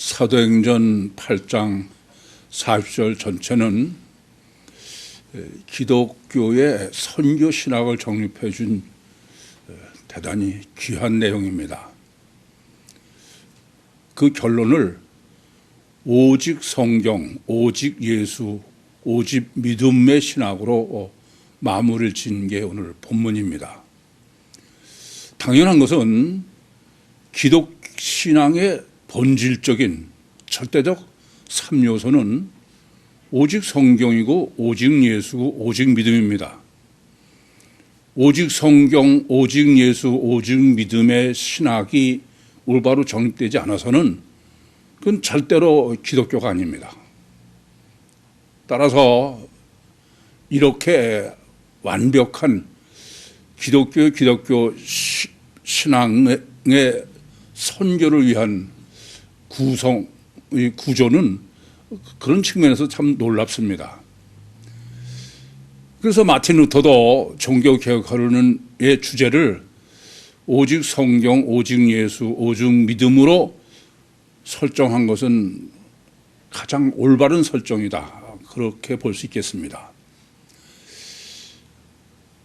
사도행전 8장 40절 전체는 기독교의 선교 신학을 정립해 준 대단히 귀한 내용입니다. 그 결론을 오직 성경, 오직 예수, 오직 믿음의 신학으로 마무리를 지은 게 오늘 본문입니다. 당연한 것은 기독 신앙의 본질적인 절대적 3요소는 오직 성경이고 오직 예수고 오직 믿음입니다. 오직 성경, 오직 예수, 오직 믿음의 신학이 올바로 정립되지 않아서는 그건 절대로 기독교가 아닙니다. 따라서 이렇게 완벽한 기독교 신앙의 선교를 위한 구조는 그런 측면에서 참 놀랍습니다. 그래서 마틴 루터도 종교개혁하려는의 주제를 오직 성경, 오직 예수, 오직 믿음으로 설정한 것은 가장 올바른 설정이다. 그렇게 볼 수 있겠습니다.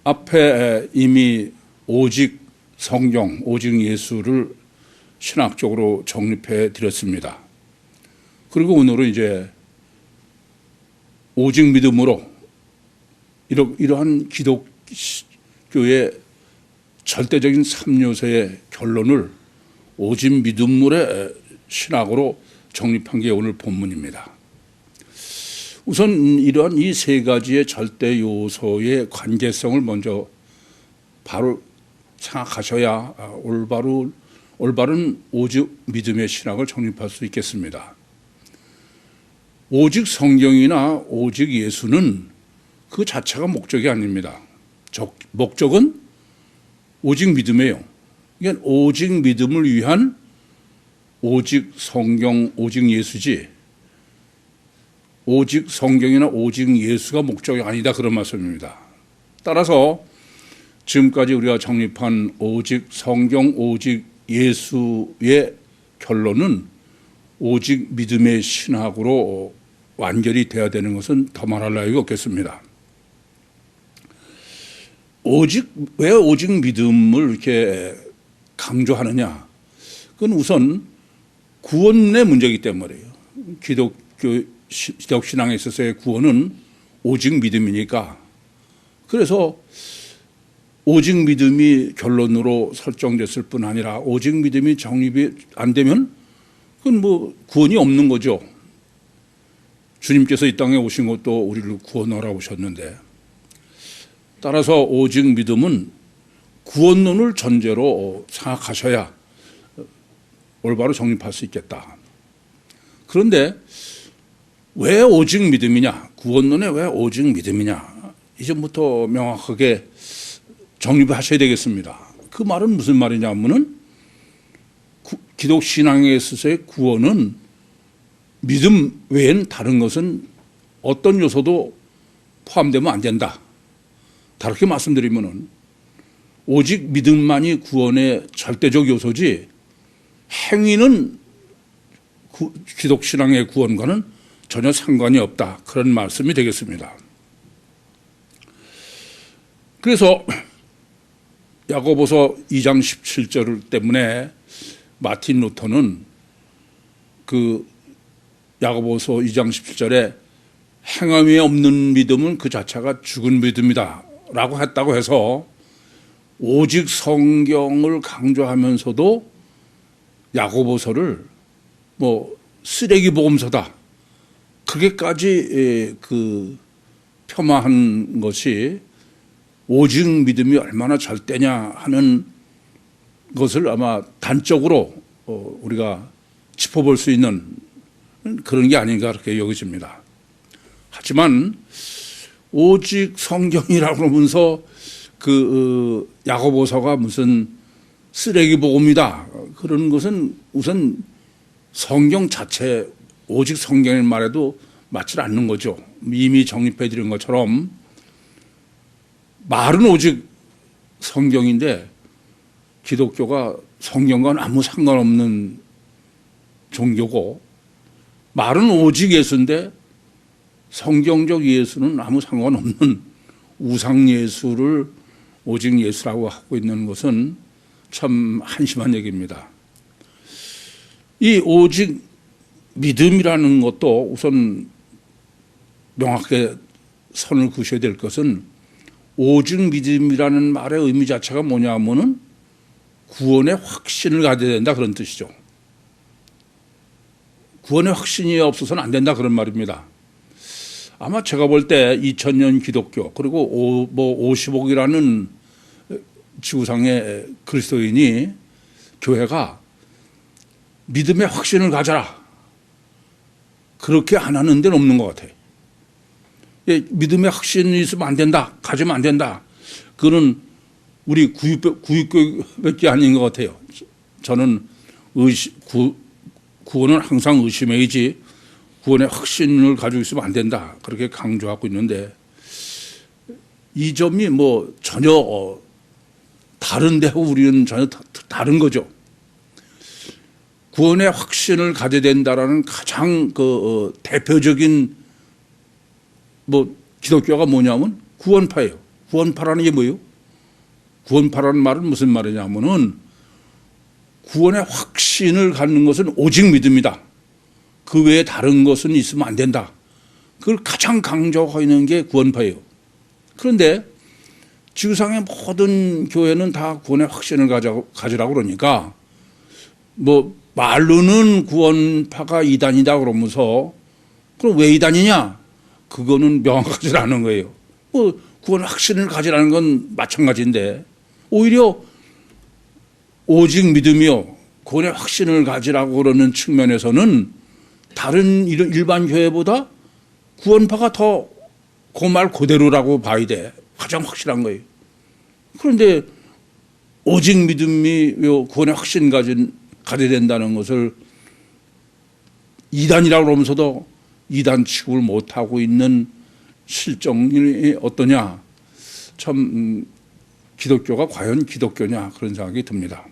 앞에 이미 오직 성경, 오직 예수를 신학적으로 정립해 드렸습니다. 그리고 오늘은 이제 오직 믿음으로 이러한 기독교의 절대적인 3요소의 결론을 오직 믿음의 신학으로 정립한 게 오늘 본문입니다. 우선 이러한 이 세 가지의 절대 요소의 관계성을 먼저 바로 생각하셔야 올바른 오직 믿음의 신학을 정립할 수 있겠습니다. 오직 성경이나 오직 예수는 그 자체가 목적이 아닙니다. 목적은 오직 믿음이에요. 이게 오직 믿음을 위한 오직 성경, 오직 예수지 오직 성경이나 오직 예수가 목적이 아니다 그런 말씀입니다. 따라서 지금까지 우리가 정립한 오직 성경, 오직 예수의 결론은 오직 믿음의 신학으로 완결이 되어야 되는 것은 더 말할 나위가 없겠습니다. 왜 오직 믿음을 이렇게 강조하느냐? 그건 우선 구원의 문제이기 때문이에요. 기독 신앙에 있어서의 구원은 오직 믿음이니까. 그래서 오직 믿음이 결론으로 설정됐을 뿐 아니라 오직 믿음이 정립이 안 되면 그건 뭐 구원이 없는 거죠. 주님께서 이 땅에 오신 것도 우리를 구원하러 오셨는데, 따라서 오직 믿음은 구원론을 전제로 생각하셔야 올바로 정립할 수 있겠다. 그런데 왜 오직 믿음이냐? 구원론에 왜 오직 믿음이냐? 이전부터 명확하게 정립하셔야 되겠습니다. 그 말은 무슨 말이냐 하면은 기독 신앙에 있어서의 구원은 믿음 외엔 다른 것은 어떤 요소도 포함되면 안 된다. 다르게 말씀드리면은 오직 믿음만이 구원의 절대적 요소지 행위는 기독 신앙의 구원과는 전혀 상관이 없다. 그런 말씀이 되겠습니다. 그래서 야고보서 2장 17절 때문에 마틴 루터는 그 야고보서 2장 17절에 행함이 없는 믿음은 그 자체가 죽은 믿음이다 라고 했다고 해서 오직 성경을 강조하면서도 야고보서를 뭐 쓰레기 복음서다 그렇게까지 폄하한 것이 오직 믿음이 얼마나 절대냐 하는 것을 아마 단적으로 우리가 짚어볼 수 있는 그런 게 아닌가 그렇게 여겨집니다. 하지만 오직 성경이라고 그러면서 그 야고보서가 무슨 쓰레기 복음이다 그런 것은 우선 성경 자체 오직 성경의 말에도 맞지 않는 거죠. 이미 정립해 드린 것처럼 말은 오직 성경인데 기독교가 성경과는 아무 상관없는 종교고 말은 오직 예수인데 성경적 예수는 아무 상관없는 우상 예수를 오직 예수라고 하고 있는 것은 참 한심한 얘기입니다. 이 오직 믿음이라는 것도 우선 명확하게 선을 그으셔야 될 것은 오직 믿음이라는 말의 의미 자체가 뭐냐 하면은 구원의 확신을 가져야 된다 그런 뜻이죠. 구원의 확신이 없어서는 안 된다 그런 말입니다. 아마 제가 볼 때 2000년 기독교 그리고 50억이라는 지구상의 그리스도인이 교회가 믿음의 확신을 가져라 그렇게 안 하는 데는 없는 것 같아요. 믿음의 확신이 있으면 안 된다, 가지면 안 된다. 그거는 우리 구육교육밖에 아닌 것 같아요. 저는 구원은 항상 의심해야지 구원의 확신을 가지고 있으면 안 된다. 그렇게 강조하고 있는데 이 점이 뭐 전혀 다른데하고 우리는 전혀 다른 거죠. 구원의 확신을 가져야 된다라는 가장 대표적인 기독교가 뭐냐면 구원파예요. 구원파라는 게 뭐예요? 구원파라는 말은 무슨 말이냐면은 구원의 확신을 갖는 것은 오직 믿음이다. 그 외에 다른 것은 있으면 안 된다. 그걸 가장 강조하고 있는 게 구원파예요. 그런데 지구상의 모든 교회는 다 구원의 확신을 가지라고 그러니까 말로는 구원파가 이단이다 그러면서 그럼 왜 이단이냐? 그거는 명확하지 않은 거예요. 구원 확신을 가지라는 건 마찬가지인데 오히려 오직 믿음이요 구원의 확신을 가지라고 그러는 측면에서는 다른 일반 교회보다 구원파가 더 그 말 그대로라고 봐야 돼. 가장 확실한 거예요. 그런데 오직 믿음이 구원의 확신 가져야 된다는 것을 이단이라고 그러면서도 이단 취급을 못하고 있는 실정이 어떠냐. 참 기독교가 과연 기독교냐 그런 생각이 듭니다.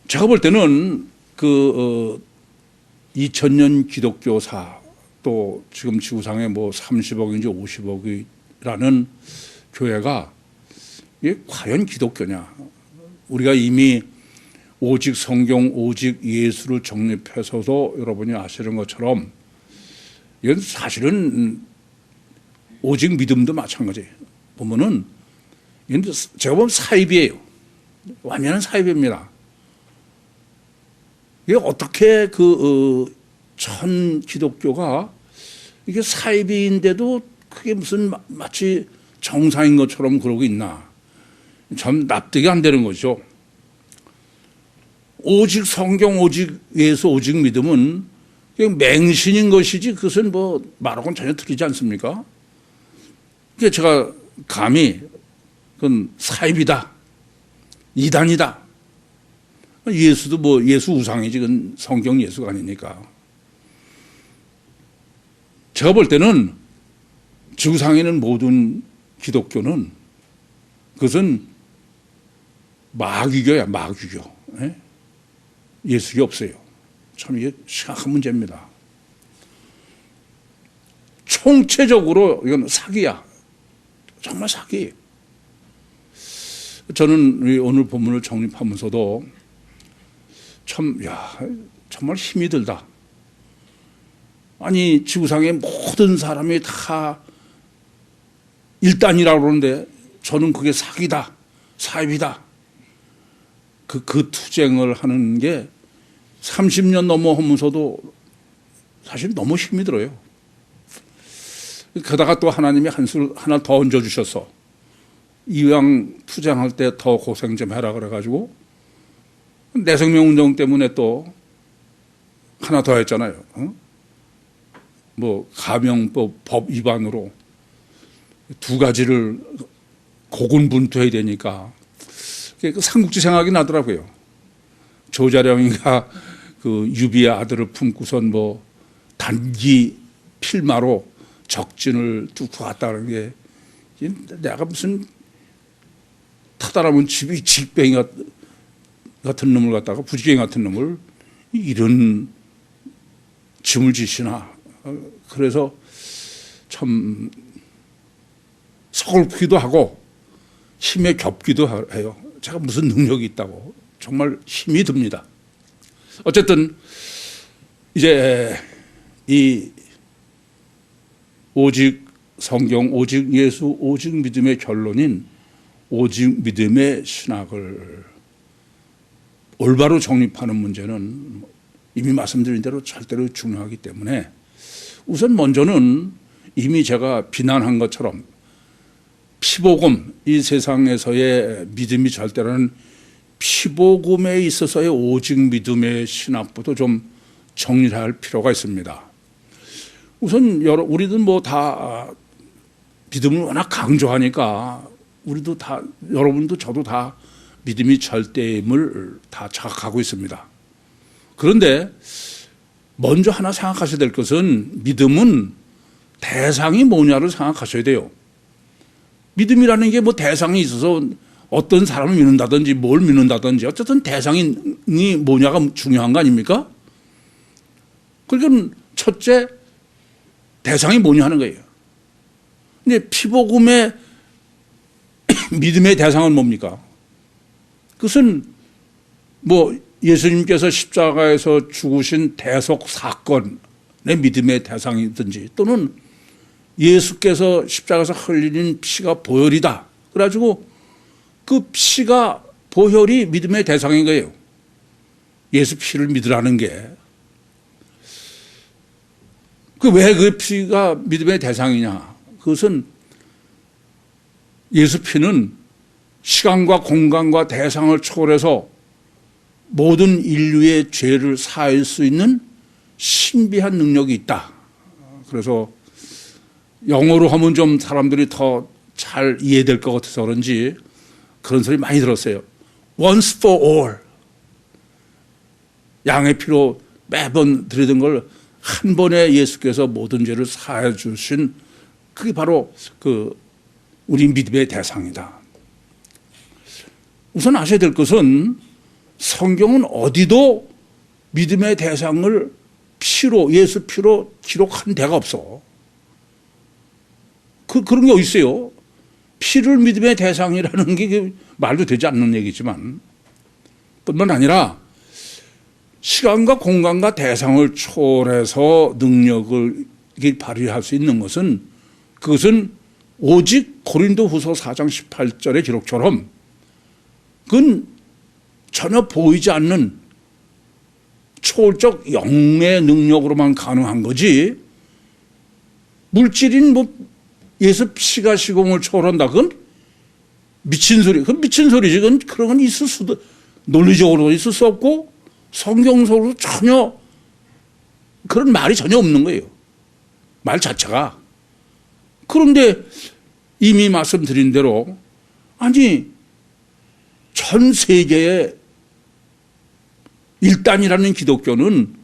제가 볼 때는 2000년 기독교사 또 지금 지구상에 30억인지 50억이라는 교회가 이게 과연 기독교냐. 우리가 이미 오직 성경, 오직 예수를 정립해서도 여러분이 아시는 것처럼 이건 사실은 오직 믿음도 마찬가지예요. 보면은 제가 보면 사입이에요. 완전한 사입입니다. 이게 어떻게 전 기독교가 이게 사입인데도 그게 무슨 마치 정상인 것처럼 그러고 있나. 참 납득이 안 되는 거죠. 오직 성경, 오직 예수, 오직 믿음은 맹신인 것이지 그것은 말하고는 전혀 틀리지 않습니까? 그게 제가 감히 그건 사입이다, 이단이다. 예수도 예수 우상이지 그건 성경 예수가 아니니까. 제가 볼 때는 지구상에 있는 모든 기독교는 그것은 마귀교야, 마귀교. 예수가 없어요. 참 이게 심각한 문제입니다. 총체적으로 이건 사기야. 정말 사기. 저는 오늘 본문을 정립하면서도 정말 힘이 들다. 아니 지구상의 모든 사람이 다 일단이라고 그러는데 저는 그게 사기다, 사입이다. 그 투쟁을 하는 게 30년 넘어 하면서도 사실 너무 힘이 들어요. 게다가 또 하나님이 한술 하나 더 얹어주셔서 이왕 투쟁할 때 더 고생 좀 해라 그래가지고 내생명운동 때문에 또 하나 더 했잖아요. 가명법 법 위반으로 두 가지를 고군분투해야 되니까 그 삼국지 생각이 나더라고요. 조자룡이가 유비의 아들을 품고선 단기 필마로 적진을 뚫고 갔다는 게 내가 무슨 타다라면 집이 직병이 같은 놈을 갖다가 부지갱이 같은 놈을 이런 짐을 지시나. 그래서 참 서글프기도 하고 힘에 겹기도 해요. 제가 무슨 능력이 있다고 정말 힘이 듭니다. 어쨌든 이제 이 오직 성경, 오직 예수, 오직 믿음의 결론인 오직 믿음의 신학을 올바로 정립하는 문제는 이미 말씀드린 대로 절대로 중요하기 때문에 우선 먼저는 이미 제가 비난한 것처럼 피복음, 이 세상에서의 믿음이 절대라는 피복음에 있어서의 오직 믿음의 신학부터 좀 정리할 필요가 있습니다. 우선 우리는 뭐 다 믿음을 워낙 강조하니까 우리도 다, 여러분도 저도 다 믿음이 절대임을 다 자각하고 있습니다. 그런데 먼저 하나 생각하셔야 될 것은 믿음은 대상이 뭐냐를 생각하셔야 돼요. 믿음이라는 게 뭐 대상이 있어서 어떤 사람을 믿는다든지 뭘 믿는다든지 어쨌든 대상이 뭐냐가 중요한 거 아닙니까? 그러니까 첫째 대상이 뭐냐 하는 거예요. 근데 피복음의 믿음의 대상은 뭡니까? 그것은 뭐 예수님께서 십자가에서 죽으신 대속 사건의 믿음의 대상이든지 또는 예수께서 십자가에서 흘리는 피가 보혈이다. 그래가지고 그 피가 보혈이 믿음의 대상인 거예요. 예수 피를 믿으라는 게. 왜 그 피가 믿음의 대상이냐. 그것은 예수 피는 시간과 공간과 대상을 초월해서 모든 인류의 죄를 사할 수 있는 신비한 능력이 있다. 그래서 영어로 하면 좀 사람들이 더 잘 이해될 것 같아서 그런지 그런 소리 많이 들었어요. Once for all. 양의 피로 매번 드리던 걸 한 번에 예수께서 모든 죄를 사해 주신 그게 바로 그 우리 믿음의 대상이다. 우선 아셔야 될 것은 성경은 어디도 믿음의 대상을 피로, 예수 피로 기록한 데가 없어. 그런 게 어디 있어요? 피를 믿음의 대상이라는 게 말도 되지 않는 얘기지만 뿐만 아니라 시간과 공간과 대상을 초월해서 능력을 발휘할 수 있는 것은 그것은 오직 고린도후서 4장 18절의 기록처럼 그건 전혀 보이지 않는 초월적 영의 능력으로만 가능한 거지 물질인 뭐 예수 피가 시공을 초월한다 그건 미친 소리. 그건 미친 소리지. 그런 건 있을 수도 논리적으로 있을 수 없고 성경적으로 전혀 그런 말이 전혀 없는 거예요. 말 자체가. 그런데 이미 말씀드린 대로 아니 전 세계의 일단이라는 기독교는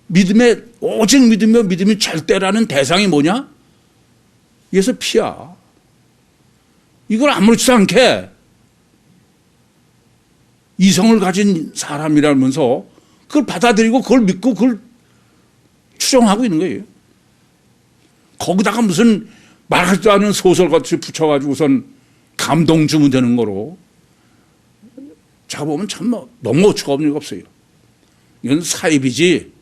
믿음의 오직 믿으며 믿음이 절대라는 대상이 뭐냐? 예수 피야. 이걸 아무렇지도 않게 이성을 가진 사람이라면서 그걸 받아들이고 그걸 믿고 그걸 추정하고 있는 거예요. 거기다가 무슨 말하지도 않은 소설같이 붙여가지고선 감동 주면 되는 거로 제가 보면 참 너무 어처가 없는 게 없어요. 이건 사입이지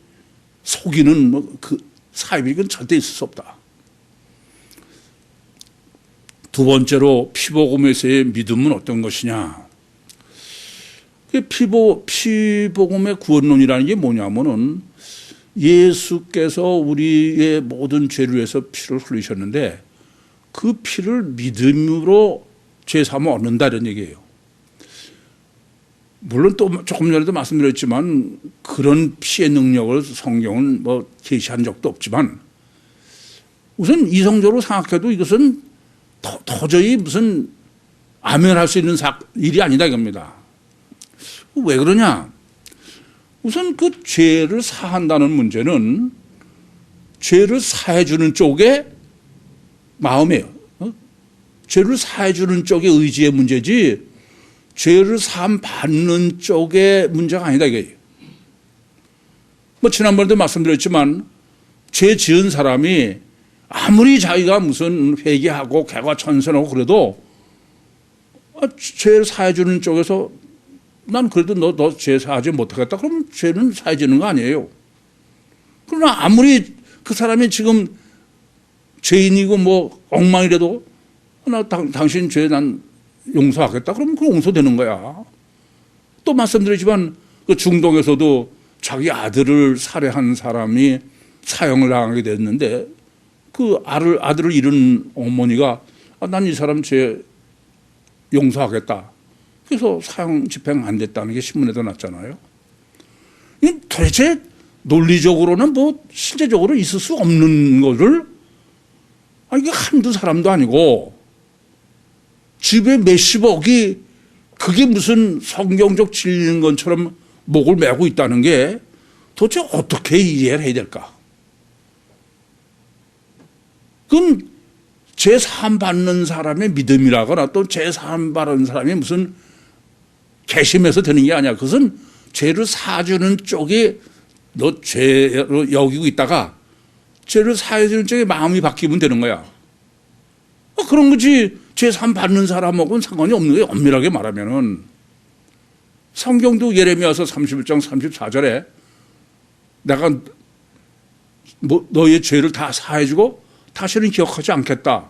속이는 그 사입이 절대 있을 수 없다. 두 번째로 피복음에서의 믿음은 어떤 것이냐. 피복음의 구원론이라는 게 뭐냐면은 예수께서 우리의 모든 죄를 위해서 피를 흘리셨는데 그 피를 믿음으로 죄 사함을 얻는다는 얘기예요. 물론 또 조금 전에도 말씀드렸지만 그런 피의 능력을 성경은 뭐 제시한 적도 없지만 우선 이성적으로 생각해도 이것은 도저히 무슨 아멘할 수 있는 일이 아니다 이겁니다. 왜 그러냐? 우선 그 죄를 사한다는 문제는 죄를 사해주는 쪽의 마음이에요. 죄를 사해주는 쪽의 의지의 문제지 죄를 사함 받는 쪽의 문제가 아니다 이거예요. 뭐 지난번에도 말씀드렸지만 죄 지은 사람이 아무리 자기가 무슨 회개하고 개과천선하고 그래도 죄를 사해주는 쪽에서 난 그래도 너 죄 사하지 못하겠다. 그럼 죄는 사해지는 거 아니에요. 그러나 아무리 그 사람이 지금 죄인이고 뭐 엉망이라도 당신 죄 난 용서하겠다. 그러면 그 용서되는 거야. 또 말씀드리지만 그 중동에서도 자기 아들을 살해한 사람이 사형을 당하게 됐는데 그 아들을 잃은 어머니가 난 이 사람 죄 용서하겠다. 그래서 사형 집행 안 됐다는 게 신문에도 났잖아요. 도대체 논리적으로는 뭐 실제적으로 있을 수 없는 거를 이게 한두 사람도 아니고 집에 몇십억이 그게 무슨 성경적 진리인 것처럼 목을 메고 있다는 게 도대체 어떻게 이해를 해야 될까? 그건 제사함 받는 사람의 믿음이라거나 또 제사함 받는 사람이 무슨 개심해서 되는 게 아니야. 그것은 죄를 사주는 쪽에 너 죄로 여기고 있다가 죄를 사해주는 쪽에 마음이 바뀌면 되는 거야. 그런 거지. 제사함 받는 사람하고는 상관이 없는 거예요. 엄밀하게 말하면은. 성경도 예레미야서 31장 34절에 내가 너의 죄를 다 사해주고 다시는 기억하지 않겠다.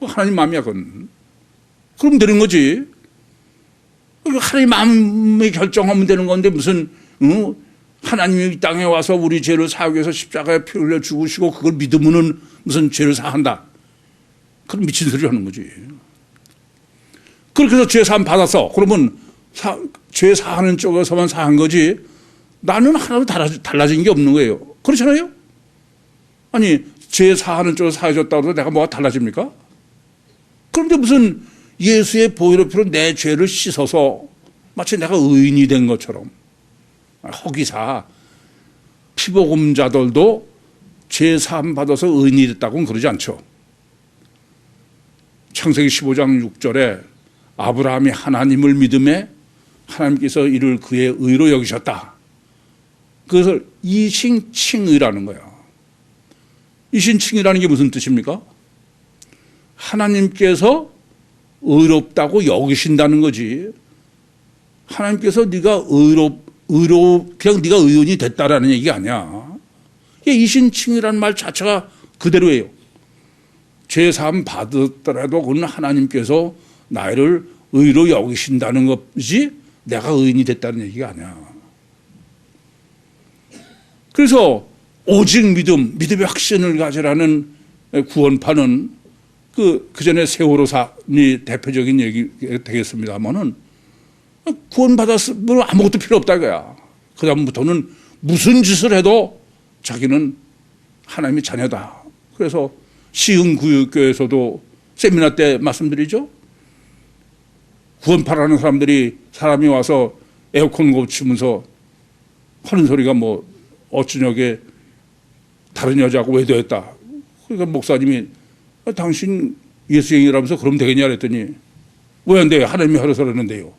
하나님 마음이야, 그건. 그럼 되는 거지. 하나님 마음이 결정하면 되는 건데 무슨 하나님이 이 땅에 와서 우리 죄를 사하기 위해서 십자가에 피 흘려 죽으시고 그걸 믿으면은 무슨 죄를 사한다. 그런 미친 소리 하는 거지. 그렇게 해서 죄 사함 받아서 그러면 죄 사하는 쪽에서만 사한 거지 나는 하나도 달라진 게 없는 거예요. 그렇잖아요? 아니 죄 사하는 쪽에서 사해줬다고 해서 내가 뭐가 달라집니까? 그런데 무슨 예수의 보혈의 피로 내 죄를 씻어서 마치 내가 의인이 된 것처럼 허기사 피복음자들도 죄 사함 받아서 의인이 됐다고는 그러지 않죠. 창세기 15장 6절에 아브라함이 하나님을 믿음에 하나님께서 이를 그의 의로 여기셨다. 그것을 이신칭의라는 거야. 이신칭의라는 게 무슨 뜻입니까? 하나님께서 의롭다고 여기신다는 거지. 하나님께서 네가 그냥 네가 의인이 됐다라는 얘기가 아니야. 이신칭의라는 말 자체가 그대로예요. 죄사함 받았더라도 그건 하나님께서 나를 의로 여기신다는 것이지 내가 의인이 됐다는 얘기가 아니야. 그래서 오직 믿음의 확신을 가지라는 구원파는 그 전에 세월호사이 대표적인 얘기 되겠습니다만은 구원받았으면 아무것도 필요 없다 이거야. 그 다음부터는 무슨 짓을 해도 자기는 하나님의 자녀다. 그래서 시흥구육교에서도 세미나 때 말씀드리죠. 구원파라는 사람이 와서 에어컨 고치면서 하는 소리가 뭐 어쩌냐게 다른 여자하고 외도했다. 그러니까 목사님이 당신 예수행이라면서 그럼 되겠냐 그랬더니 왜 안 돼요? 하나님이 하라서 그러는데요.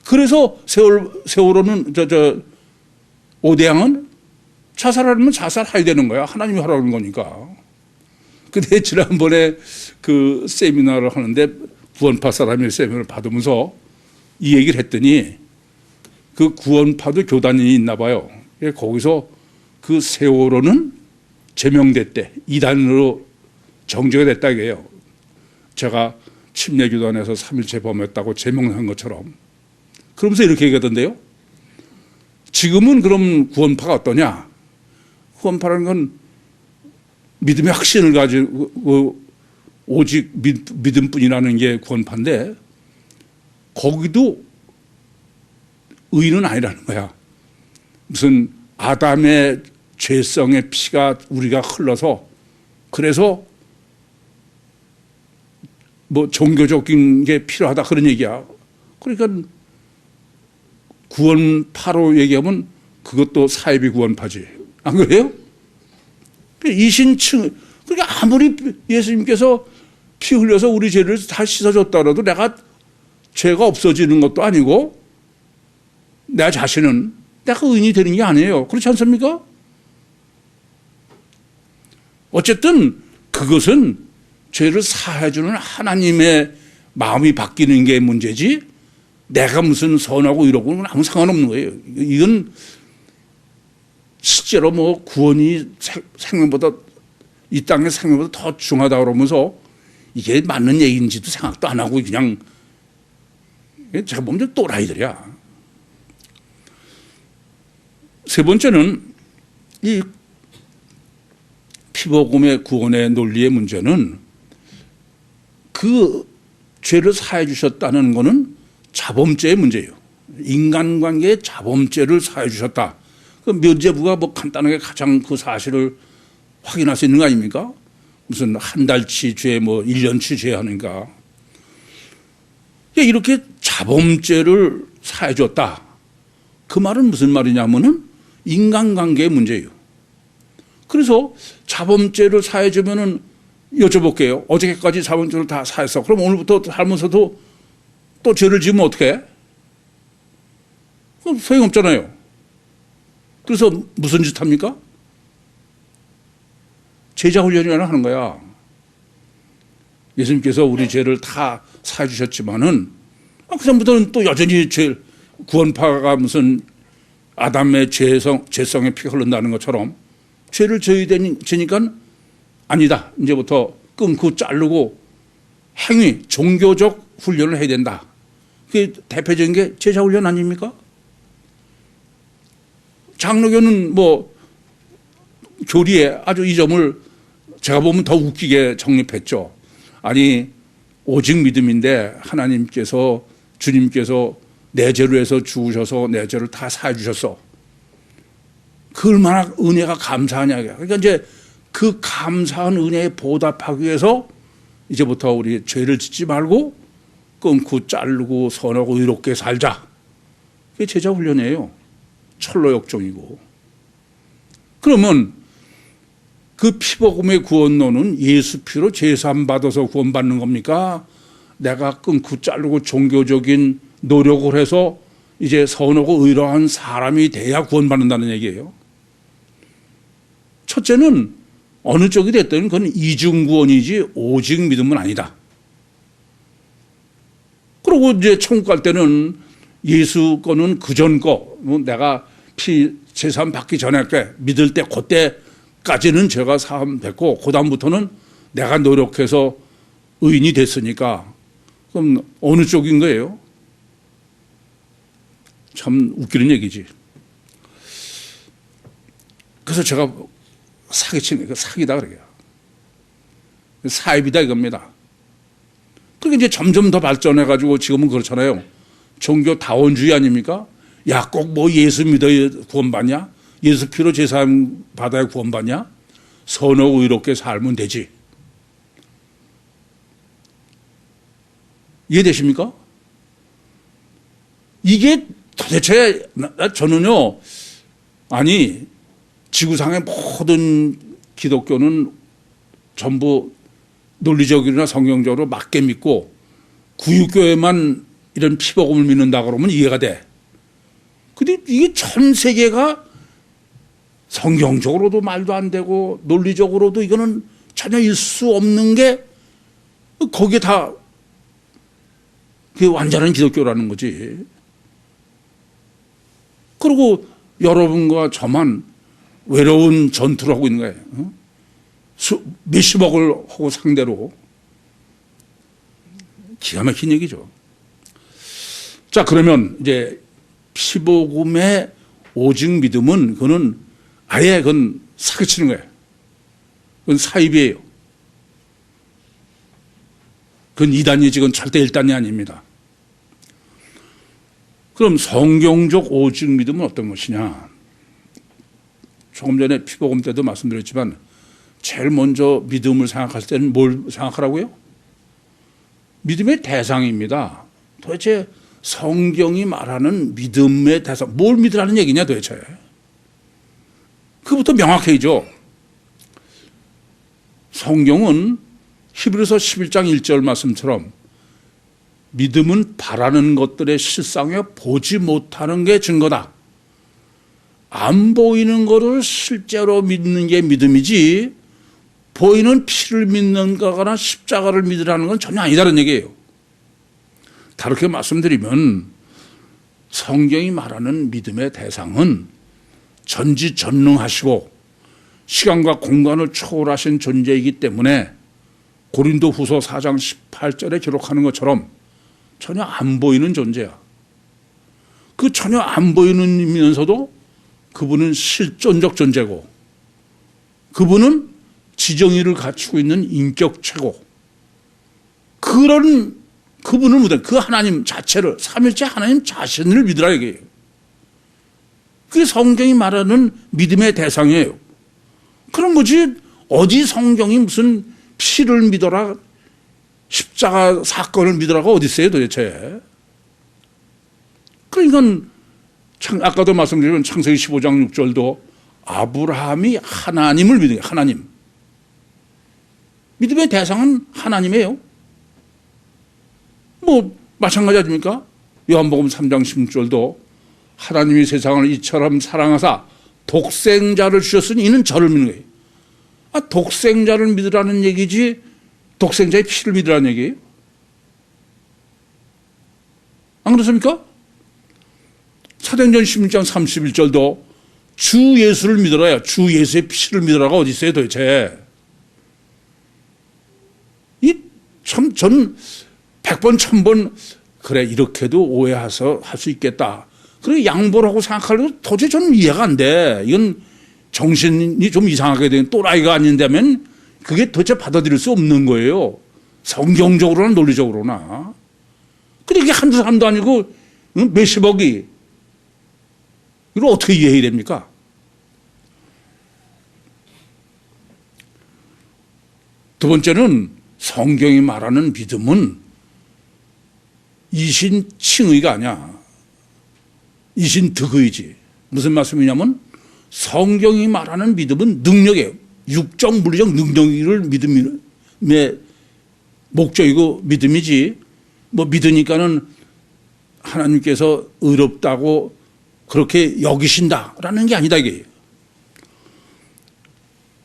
그래서 세월호는 오대양은 자살하려면 자살해야 되는 거야. 하나님이 하라는 거니까. 근데 지난번에 그 세미나를 하는데 구원파 사람이 세미나를 받으면서 이 얘기를 했더니 그 구원파도 교단이 있나 봐요. 거기서 그 세월호는 제명됐대. 이단으로 정죄가 됐다 이게요. 제가 침례교단에서 3일째 범했다고 제명한 것처럼. 그러면서 이렇게 얘기하던데요. 지금은 그럼 구원파가 어떠냐? 구원파라는 건 믿음의 확신을 가지고 오직 믿음뿐이라는 게 구원파인데 거기도 의인은 아니라는 거야. 무슨 아담의 죄성의 피가 우리가 흘러서 그래서 뭐 종교적인 게 필요하다 그런 얘기야. 그러니까 구원파로 얘기하면 그것도 사이비 구원파지. 안 그래요? 이신층, 그러니까 아무리 예수님께서 피 흘려서 우리 죄를 다 씻어줬더라도 내가 죄가 없어지는 것도 아니고 내 자신은 내가 의인이 되는 게 아니에요. 그렇지 않습니까? 어쨌든 그것은 죄를 사해주는 하나님의 마음이 바뀌는 게 문제지 내가 무슨 선하고 이러고는 아무 상관없는 거예요. 이건 실제로 뭐 구원이 생명보다 이 땅의 생명보다 더 중하다 그러면서 이게 맞는 얘기인지도 생각도 안 하고 그냥 제가 보면 또라이들이야. 세 번째는 이 피복음의 구원의 논리의 문제는 그 죄를 사해 주셨다는 것은 자범죄의 문제예요. 인간관계의 자범죄를 사해 주셨다. 그 면죄부가 뭐 간단하게 가장 그 사실을 확인할 수 있는 거 아닙니까? 무슨 한 달치 죄, 뭐 1년치 죄 하는가. 이렇게 자범죄를 사해 줬다. 그 말은 무슨 말이냐면은 인간관계의 문제예요. 그래서 자범죄를 사해 주면은 여쭤볼게요. 어저께까지 자범죄를 다 사했어. 그럼 오늘부터 살면서도 또 죄를 지으면 어떡해? 그럼 소용없잖아요. 그래서 무슨 짓 합니까? 제자 훈련이라는 하는 거야. 예수님께서 우리 죄를 다 사해 주셨지만은 그다음부터는 또 여전히 구원파가 무슨 아담의 죄성의 피가 흐른다는 것처럼 죄를 지니까 아니다. 이제부터 끊고 자르고 행위, 종교적 훈련을 해야 된다. 그게 대표적인 게 제자 훈련 아닙니까? 장로교는 뭐 교리에 아주 이 점을 제가 보면 더 웃기게 정립했죠. 아니 오직 믿음인데 하나님께서 주님께서 내 죄로 해서 죽으셔서 내 죄를 다 사해 주셨어. 그 얼마나 은혜가 감사하냐. 그러니까 이제 그 감사한 은혜에 보답하기 위해서 이제부터 우리 죄를 짓지 말고 끊고 자르고 선하고 의롭게 살자. 그게 제자 훈련이에요. 철로 역종이고. 그러면 그 피복음의 구원론은 예수 피로 제사함 받아서 구원받는 겁니까? 내가 끊고 자르고 종교적인 노력을 해서 이제 선하고 의로운 사람이 돼야 구원받는다는 얘기예요. 첫째는 어느 쪽이 됐든 그건 이중구원이지 오직 믿음은 아니다. 그리고 이제 천국 갈 때는 예수 거는 그전 거, 내가 피 제사함 받기 전에 믿을 때 그때까지는 제가 사함 됐고 그다음부터는 내가 노력해서 의인이 됐으니까 그럼 어느 쪽인 거예요? 참 웃기는 얘기지. 그래서 제가 사기치는 거 사기다 그래요. 사입이다 이겁니다. 그게 이제 점점 더 발전해가지고 지금은 그렇잖아요. 종교 다원주의 아닙니까? 야, 꼭 뭐 예수 믿어야 구원받냐? 예수 피로 제사함 받아야 구원받냐? 선하고 의롭게 살면 되지. 이해되십니까? 이게 도대체 저는요, 아니 지구상의 모든 기독교는 전부 논리적이나 성경적으로 맞게 믿고 구유교회만 이런 피복음을 믿는다 그러면 이해가 돼. 근데 이게 전 세계가 성경적으로도 말도 안 되고 논리적으로도 이거는 전혀 있을 수 없는 게 거기에 다 그게 완전한 기독교라는 거지. 그리고 여러분과 저만 외로운 전투를 하고 있는 거예요. 몇십억을 하고 상대로. 기가 막힌 얘기죠. 자, 그러면 이제 피복음의 오직 믿음은 그건 아예 그건 사기치는 거예요. 그건 사입이에요. 그건 2단이지, 그건 절대 1단이 아닙니다. 그럼 성경적 오직 믿음은 어떤 것이냐? 조금 전에 피복음 때도 말씀드렸지만 제일 먼저 믿음을 생각할 때는 뭘 생각하라고요? 믿음의 대상입니다. 도대체 성경이 말하는 믿음의 대상, 뭘 믿으라는 얘기냐 도대체. 그부터 명확해지죠. 성경은 히브리서 11장 1절 말씀처럼 믿음은 바라는 것들의 실상에 보지 못하는 게 증거다. 안 보이는 거를 실제로 믿는 게 믿음이지 보이는 피를 믿는 거거나 십자가를 믿으라는 건 전혀 아니다는 얘기예요. 다르게 말씀드리면 성경이 말하는 믿음의 대상은 전지전능하시고 시간과 공간을 초월하신 존재이기 때문에 고린도후서 4장 18절에 기록하는 것처럼 전혀 안 보이는 존재야. 그 전혀 안 보이면서도 그분은 실존적 존재고 그분은 지정의를 갖추고 있는 인격체고 그런 그분을 믿는 그 하나님 자체를 삼일째 하나님 자신을 믿으라 얘기해요. 그게 성경이 말하는 믿음의 대상이에요. 그런 거지 어디 성경이 무슨 피를 믿어라 십자가 사건을 믿으라가 어디 있어요 도대체. 그러니까 아까도 말씀드린 창세기 15장 6절도 아브라함이 하나님을 믿는 거예요. 하나님. 믿음의 대상은 하나님이에요. 뭐 마찬가지 아닙니까? 요한복음 3장 16절도 하나님이 세상을 이처럼 사랑하사 독생자를 주셨으니 이는 저를 믿는 거예요. 독생자를 믿으라는 얘기지 독생자의 피를 믿으라는 얘기예요. 안 그렇습니까? 사도행전 16장 31절도 주 예수를 믿으라요. 주 예수의 피를 믿으라가 어디 있어요 도대체. 전 100번 1000번 그래 이렇게도 오해해서 할 수 있겠다. 그래 양보라고 생각하려도 도저히 저는 이해가 안 돼. 이건 정신이 좀 이상하게 된 또라이가 아닌다면 그게 도대체 받아들일 수 없는 거예요. 성경적으로나 논리적으로나. 근데 이게 한두 사람도 아니고 몇십억이 이걸 어떻게 이해해야 됩니까? 두 번째는 성경이 말하는 믿음은 이신칭의가 아니야. 이신득의지. 무슨 말씀이냐면 성경이 말하는 믿음은 능력이에요. 육적 물리적 능력을 믿음의 목적이고 믿음이지 뭐 믿으니까는 하나님께서 의롭다고 그렇게 여기신다라는 게 아니다 이게.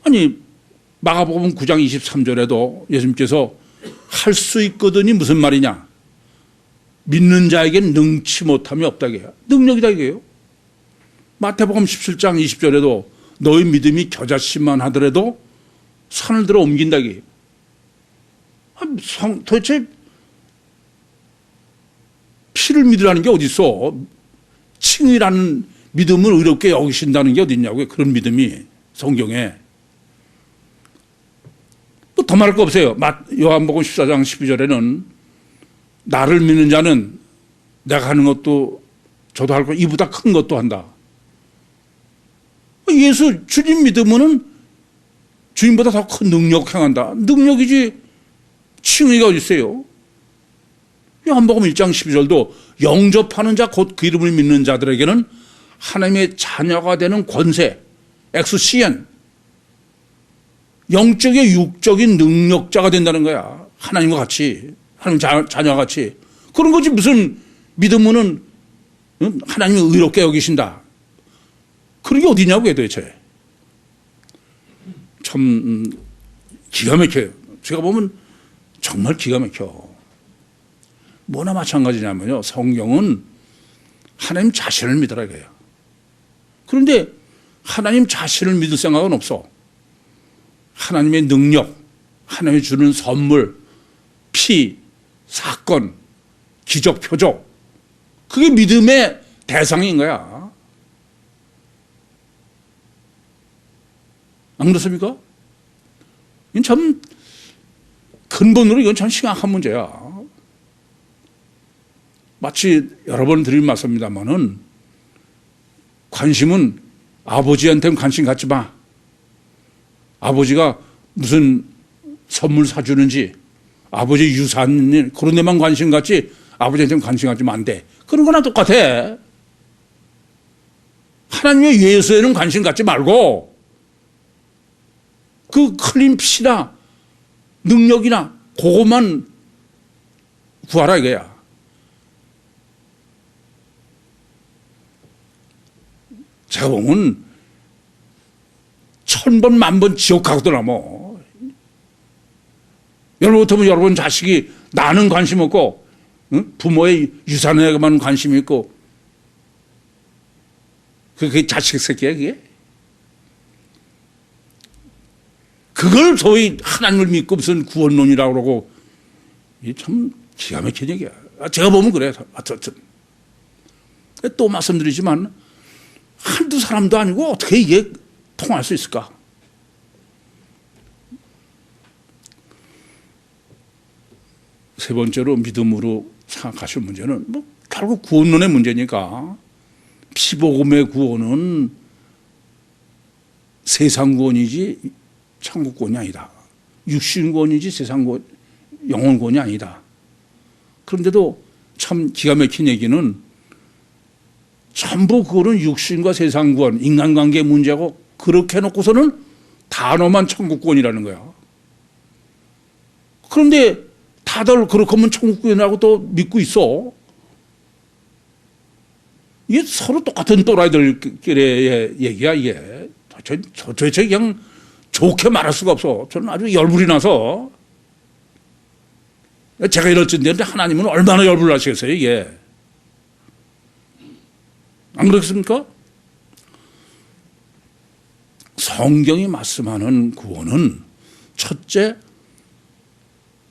아니 마가복음 9장 23절에도 예수님께서 할 수 있거든이 무슨 말이냐. 믿는 자에겐 능치 못함이 없다 이게요. 능력이다 이게요. 마태복음 17장 20절에도 너희 믿음이 겨자씨만 하더라도 산을 들어 옮긴다 이게요. 도대체 피를 믿으라는 게 어디 있어? 칭의라는 믿음을 의롭게 여기신다는 게 어디 있냐고요. 그런 믿음이 성경에. 뭐 더 말할 거 없어요. 요한복음 14장 12절에는 나를 믿는 자는 내가 하는 것도 저도 할 거 이보다 큰 것도 한다. 예수 주님 믿으면은 주님보다 더 큰 능력 행한다. 능력이지 칭의가 어디 있어요? 요한복음 1장 12절도 영접하는 자 곧 그 이름을 믿는 자들에게는 하나님의 자녀가 되는 권세 엑스시엔 영적의 육적인 능력자가 된다는 거야. 하나님과 같이 하나님 자녀와 같이. 그런 거지 무슨 믿으면은 하나님이 의롭게 여기신다. 그런 게 어디냐고요 도대체. 참 기가 막혀요. 제가 보면 정말 기가 막혀. 뭐나 마찬가지냐면요. 성경은 하나님 자신을 믿으라 이거예요. 그런데 하나님 자신을 믿을 생각은 없어. 하나님의 능력, 하나님이 주는 선물, 피, 사건, 기적, 표적. 그게 믿음의 대상인 거야. 안 그렇습니까? 이건 참 근본으로 이건 참 심각한 문제야. 마치 여러 번 드린 말씀입니다만은 관심은 아버지한테는 관심 갖지 마. 아버지가 무슨 선물 사주는지 아버지 유산 그런 데만 관심 갖지 아버지한테는 관심 갖지면 안 돼. 그런 거나 똑같아. 하나님의 예수에는 관심 갖지 말고 그 클린 핏이나 능력이나 그것만 구하라 이거야. 제가 보면 1000번, 10,000번 지옥 가거나 뭐. 여러분 같으면 여러분 자식이 나는 관심 없고, 응? 부모의 유산에만 관심이 있고, 그게 자식 새끼야, 그게? 그걸 소위 하나님을 믿고 무슨 구원론이라고 그러고, 이게 참 기가 막힌 얘기야. 제가 보면 그래요. 또 말씀드리지만, 한두 사람도 아니고 어떻게 이게 통할 수 있을까? 세 번째로 믿음으로 생각하실 문제는 뭐 결국 구원론의 문제니까 피복음의 구원은 세상 구원이지 천국 구원이 아니다. 육신 구원이지 세상 구원, 영혼 구원이 아니다. 그런데도 참 기가 막힌 얘기는 전부 그거는 육신과 세상 구원, 인간관계 문제고 그렇게 해놓고서는 단어만 천국 구원이라는 거야. 그런데 다들 그렇게 하면 천국 구원이라고 또 믿고 있어. 이게 서로 똑같은 또라이들끼리의 얘기야, 이게. 도대체 그냥 좋게 말할 수가 없어. 저는 아주 열불이 나서. 제가 이럴진데 하나님은 얼마나 열불을 하시겠어요, 이게. 안 그렇습니까? 성경이 말씀하는 구원은 첫째,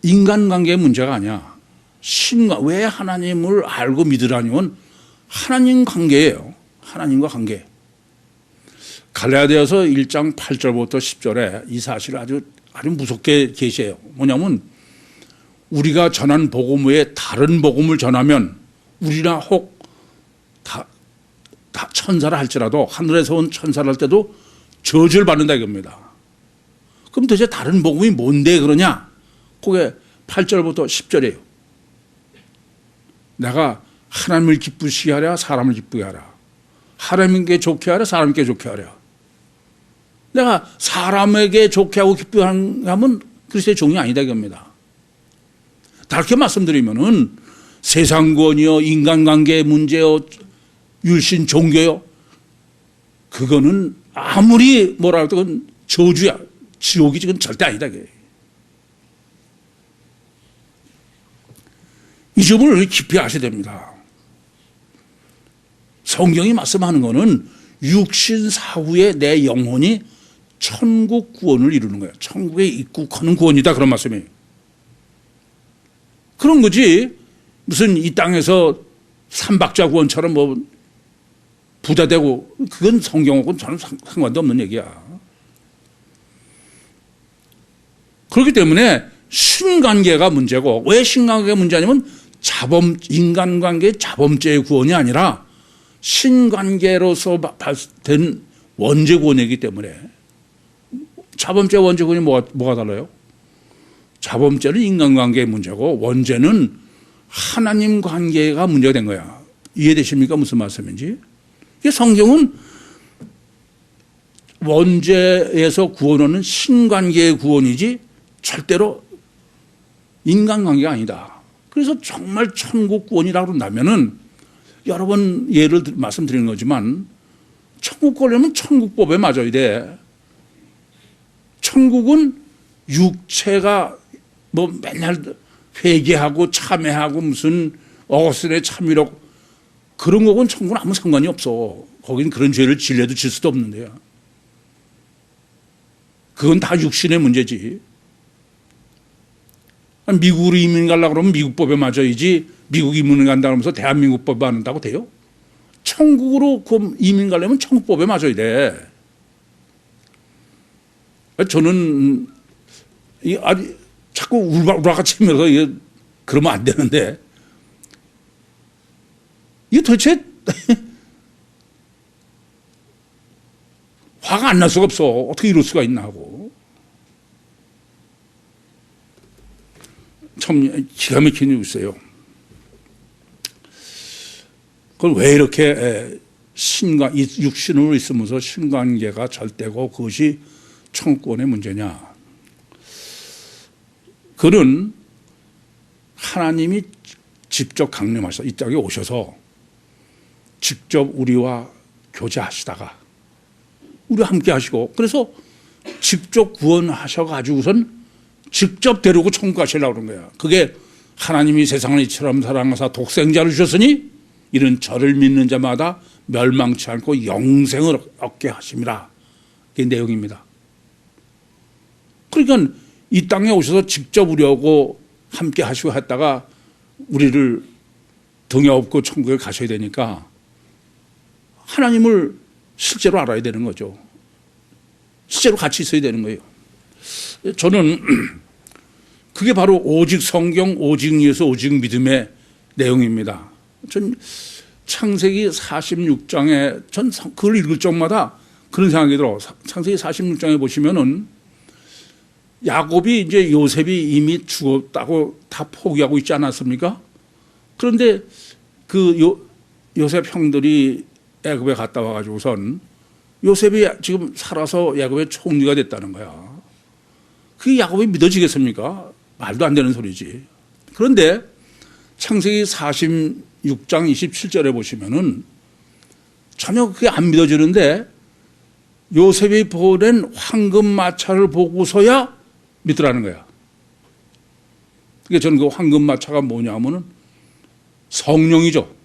인간관계의 문제가 아니야. 왜 하나님을 알고 믿으라니면 하나님 관계예요. 하나님과 관계. 갈라디아서 1장 8절부터 10절에 이 사실을 아주 무섭게 계시해요. 뭐냐면 우리가 전한 복음 외에 다른 복음을 전하면 우리나 혹 다 천사라 할지라도 하늘에서 온 천사를 할 때도 저주를 받는다 이겁니다. 그럼 도대체 다른 복음이 뭔데 그러냐? 그게 8절부터 10절이에요. 내가 하나님을 기쁘시게 하랴 사람을 기쁘게 하랴. 하나님께 좋게 하랴 사람께 좋게 하랴. 내가 사람에게 좋게 하고 기쁘게 하면 그리스도의 종이 아니다 이겁니다. 다르게 말씀드리면은 세상 구원이요 인간관계 문제요 율신 종교요 그거는 아무리 뭐라 해도 그건 저주야. 지옥이지 그건 절대 아니다. 이 점을 깊이 아셔야 됩니다. 성경이 말씀하는 것은 육신 사후에 내 영혼이 천국 구원을 이루는 거예요. 천국에 입국하는 구원이다 그런 말씀이에요. 그런 거지 무슨 이 땅에서 삼박자 구원처럼 뭐 부자 되고 그건 성경하고는 전혀 상관도 없는 얘기야. 그렇기 때문에 신관계가 문제고 왜 신관계가 문제냐면 인간관계의 자범죄의 구원이 아니라 신관계로서 된 원죄 구원이기 때문에 자범죄 원죄 구원이 뭐가 달라요? 자범죄는 인간관계의 문제고 원죄는 하나님 관계가 문제가 된 거야. 이해되십니까? 무슨 말씀인지? 성경은 원죄에서 구원하는 신관계의 구원이지 절대로 인간관계가 아니다. 그래서 정말 천국 구원이라고 한다면은 여러 번 예를 말씀드리는 거지만 천국 가려면 천국법에 맞아야 돼. 천국은 육체가 뭐 맨날 회개하고 참회하고 무슨 어거스틴의 참회록 그런 거는 천국은 아무 상관이 없어. 거긴 그런 죄를 질려도 질 수도 없는데요. 그건 다 육신의 문제지. 미국으로 이민 가려고 그러면 미국법에 맞아야지 미국 이민 간다 그러면서 대한민국 법에 안 한다고 돼요? 천국으로 이민 가려면 천국법에 맞아야 돼. 저는 자꾸 우락우락 치면서 그러면 안 되는데 이게 도대체 화가 안 날 수가 없어. 어떻게 이럴 수가 있나 하고. 참 기가 막힌 일이 있어요. 그걸 왜 이렇게 육신으로 있으면서 신관계가 절대고 그것이 천국권의 문제냐. 그는 하나님이 직접 강림하셔서 이 땅에 오셔서 직접 우리와 교제하시다가 우리와 함께 하시고, 그래서 직접 구원하셔가지고선 직접 데리고 천국 가시려고 그런 거야. 그게 하나님이 세상을 이처럼 사랑하사 독생자를 주셨으니 이런 저를 믿는 자마다 멸망치 않고 영생을 얻게 하심이라. 그게 내용입니다. 그러니까 이 땅에 오셔서 직접 우리하고 함께 하시고 했다가 우리를 등에 업고 천국에 가셔야 되니까 하나님을 실제로 알아야 되는 거죠. 실제로 같이 있어야 되는 거예요. 저는 그게 바로 오직 성경, 오직 예수, 오직 믿음의 내용입니다. 전 창세기 46장에 전 그걸 읽을 적마다 그런 생각이 들어. 창세기 46장에 보시면은 야곱이 이제 요셉이 이미 죽었다고 다 포기하고 있지 않았습니까? 그런데 그 요셉 형들이 애굽에 갔다 와가지고선 요셉이 지금 살아서 야곱의 총리가 됐다는 거야. 그게 야곱이 믿어지겠습니까? 말도 안 되는 소리지. 그런데 창세기 46장 27절에 보시면은 전혀 그게 안 믿어지는데 요셉이 보낸 황금 마차를 보고서야 믿으라는 거야. 그게 저는 그 황금 마차가 뭐냐면은 성령이죠.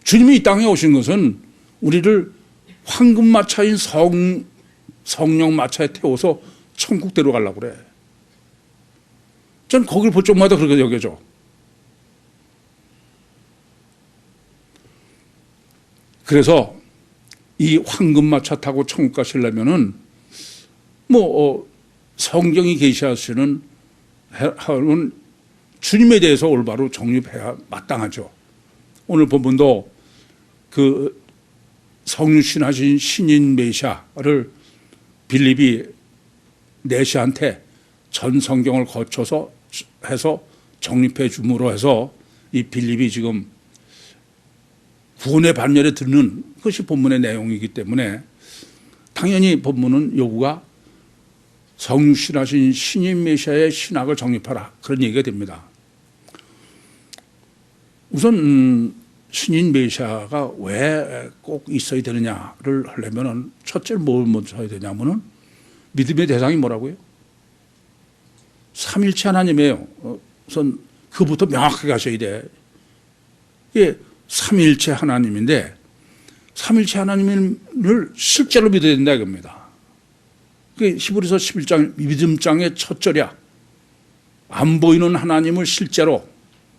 주님이 이 땅에 오신 것은 우리를 황금 마차인 성령 마차에 태워서 천국 데려가려고 그래. 전 거기를 볼 적마다 그렇게 여겨져. 그래서 이 황금 마차 타고 천국 가시려면은 성경이 계시하시는 하는 주님에 대해서 올바로 정립해야 마땅하죠. 오늘 본문도 그 성육신하신 신인 메시아를 빌립이 내시한테 전 성경을 거쳐서 해서 정립해 줌으로 해서 이 빌립이 지금 구원의 반열에 드는 것이 본문의 내용이기 때문에 당연히 본문은 요구가 성육신하신 신인 메시아의 신학을 정립하라, 그런 얘기가 됩니다. 우선 신인 메시아가 왜 꼭 있어야 되느냐를 하려면은 첫째 뭘 먼저 해야 되냐면은 믿음의 대상이 뭐라고요? 삼일체 하나님이에요. 우선 그부터 명확하게 하셔야 돼. 이게 삼일체 하나님인데 삼일체 하나님을 실제로 믿어야 된다 이겁니다. 그게 히브리서 11장 믿음장의 첫 절이야. 안 보이는 하나님을 실제로,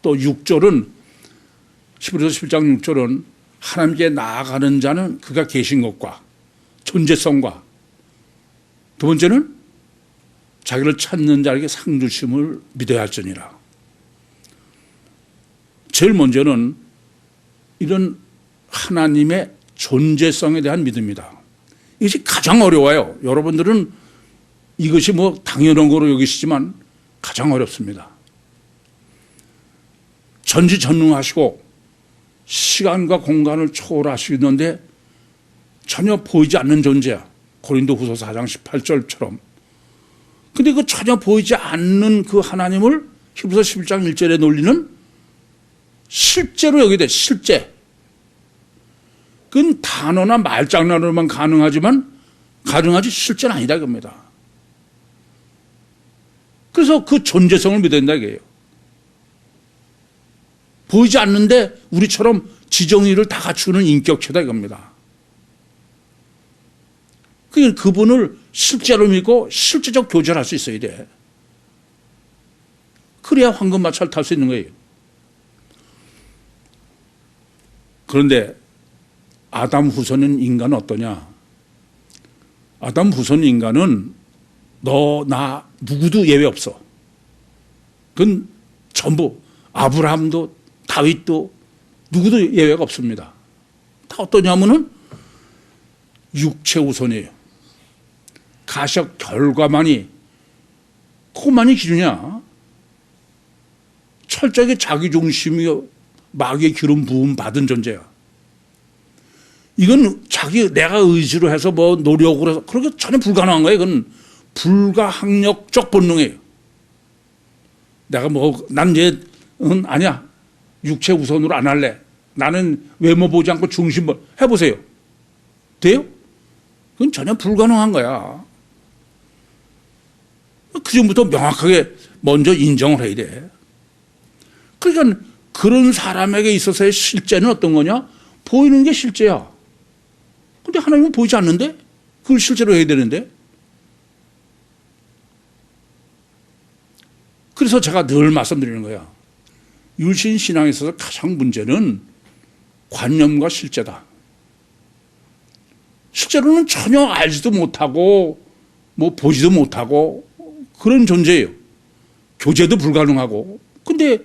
또 6절은 히브리서 11장 6절은 하나님께 나아가는 자는 그가 계신 것과 존재성과, 두 번째는 자기를 찾는 자에게 상 주심을 믿어야 할지니라. 제일 먼저는 이런 하나님의 존재성에 대한 믿음이다. 이것이 가장 어려워요. 여러분들은 이것이 당연한 거로 여기시지만 가장 어렵습니다. 전지전능하시고 시간과 공간을 초월하시는데 전혀 보이지 않는 존재야. 고린도후서 4장 18절처럼. 근데 그 전혀 보이지 않는 그 하나님을 히브리서 11장 1절에 논리는 실제로 여기에 대해 실제. 그건 단어나 말장난으로만 가능하지 실제는 아니다 이겁니다. 그래서 그 존재성을 믿어야 된다 이게요. 보이지 않는데 우리처럼 지정의를 다 갖추는 인격체다 이겁니다. 그분을 실제로 믿고 실제적 교제를 할 수 있어야 돼. 그래야 황금마차를 탈 수 있는 거예요. 그런데 아담 후손인 인간은 어떠냐? 아담 후손 인간은 너, 나, 누구도 예외 없어. 그건 전부 아브라함도 다윗도 누구도 예외가 없습니다. 다 어떠냐면은 육체 우선이에요. 가식 결과만이 그것만이 기준이야. 철저하게 자기중심이요, 마귀의 기름 부음 받은 존재야. 이건 내가 의지로 해서 노력으로 해서 그렇게 전혀 불가능한 거예요. 이건 불가항력적 본능이에요. 내가 난 아니야. 육체 우선으로 안 할래. 나는 외모 보지 않고 중심 해보세요. 돼요? 그건 전혀 불가능한 거야. 그 전부터 명확하게 먼저 인정을 해야 돼. 그러니까 그런 사람에게 있어서의 실제는 어떤 거냐? 보이는 게 실제야. 근데 하나님은 보이지 않는데? 그걸 실제로 해야 되는데? 그래서 제가 늘 말씀드리는 거야. 율신 신앙에 있어서 가장 문제는 관념과 실제다. 실제로는 전혀 알지도 못하고 뭐 보지도 못하고 그런 존재예요. 교제도 불가능하고. 근데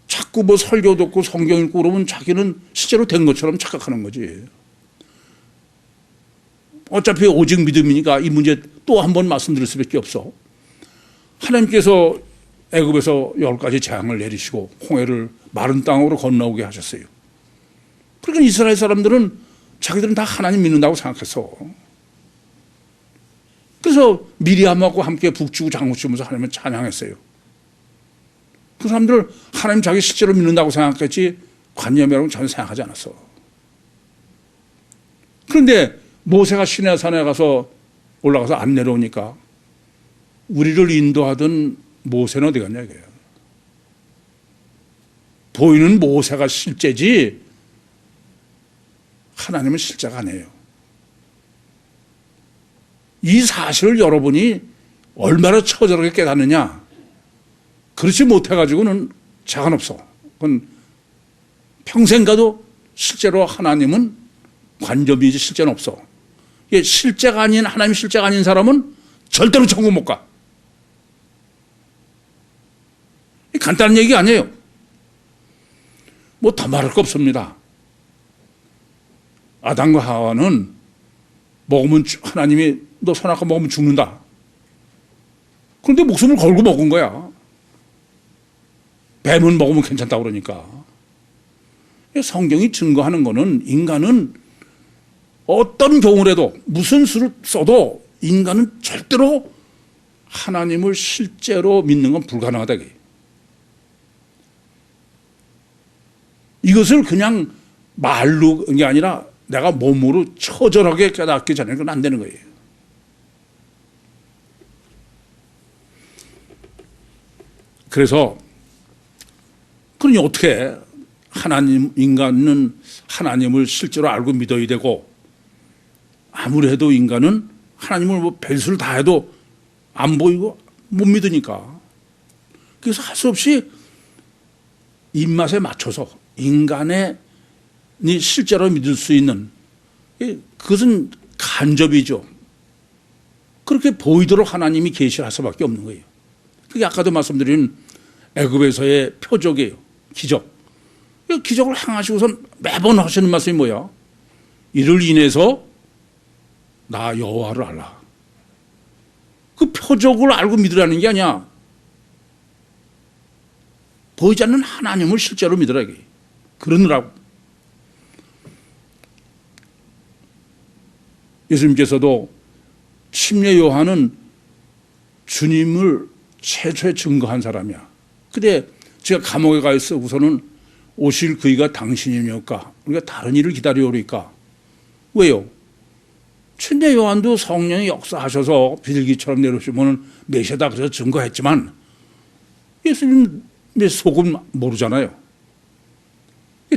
자꾸 뭐 설교 듣고 성경 읽고 그러면 자기는 실제로 된 것처럼 착각하는 거지. 어차피 오직 믿음이니까 이 문제 또 한 번 말씀드릴 수밖에 없어. 하나님께서 애굽에서 10가지 재앙을 내리시고 홍해를 마른 땅으로 건너오게 하셨어요. 그러니까 이스라엘 사람들은 자기들은 다 하나님 믿는다고 생각했어. 그래서 미리암하고 함께 북치고 장구치면서 하나님을 찬양했어요. 그 사람들 하나님 자기 실제로 믿는다고 생각했지 관념이라고 전혀 생각하지 않았어. 그런데 모세가 시내산에 가서 올라가서 안 내려오니까 우리를 인도하던 모세는 어디 갔냐 이거예요. 보이는 모세가 실제지 하나님은 실제가 아니에요. 이 사실을 여러분이 얼마나 처절하게 깨닫느냐. 그렇지 못해가지고는 자간 없어. 그건 평생 가도 실제로 하나님은 관점이지 실제는 없어. 이게 실제가 아닌 하나님 실제가 아닌 사람은 절대로 천국 못 가. 간단한 얘기 아니에요. 뭐 더 말할 거 없습니다. 아담과 하와는 먹으면 하나님이 너 선악과 먹으면 죽는다. 그런데 목숨을 걸고 먹은 거야. 뱀은 먹으면 괜찮다고 그러니까. 성경이 증거하는 거는 인간은 어떤 경우라도 무슨 수를 써도 인간은 절대로 하나님을 실제로 믿는 건 불가능하다. 이것을 그냥 말로 게 아니라 내가 몸으로 처절하게 깨닫기 전에 그건 안 되는 거예요. 그래서 그러니 어떻게 하나님 인간은 하나님을 실제로 알고 믿어야 되고 아무리 해도 인간은 하나님을 뭐 별수를 다 해도 안 보이고 못 믿으니까 그래서 할 수 없이 입맛에 맞춰서 인간의 실제로 믿을 수 있는 그것은 간접이죠. 그렇게 보이도록 하나님이 계시를 할 수밖에 없는 거예요. 그게 아까도 말씀드린 애굽에서의 표적이에요. 기적. 기적을 행하시고선 매번 하시는 말씀이 뭐야? 이를 인해서 나 여호와를 알라. 그 표적을 알고 믿으라는 게 아니야. 보이지 않는 하나님을 실제로 믿으라 이게. 그러느라고. 예수님께서도 침례 요한은 주님을 최초에 증거한 사람이야. 근데 제가 감옥에 가 있어 우선은 오실 그이가 당신이니까 우리가 다른 일을 기다려오리까. 왜요? 침례 요한도 성령이 역사하셔서 비둘기처럼 내려오시면 메시아다 그래서 증거했지만 예수님의 속은 모르잖아요.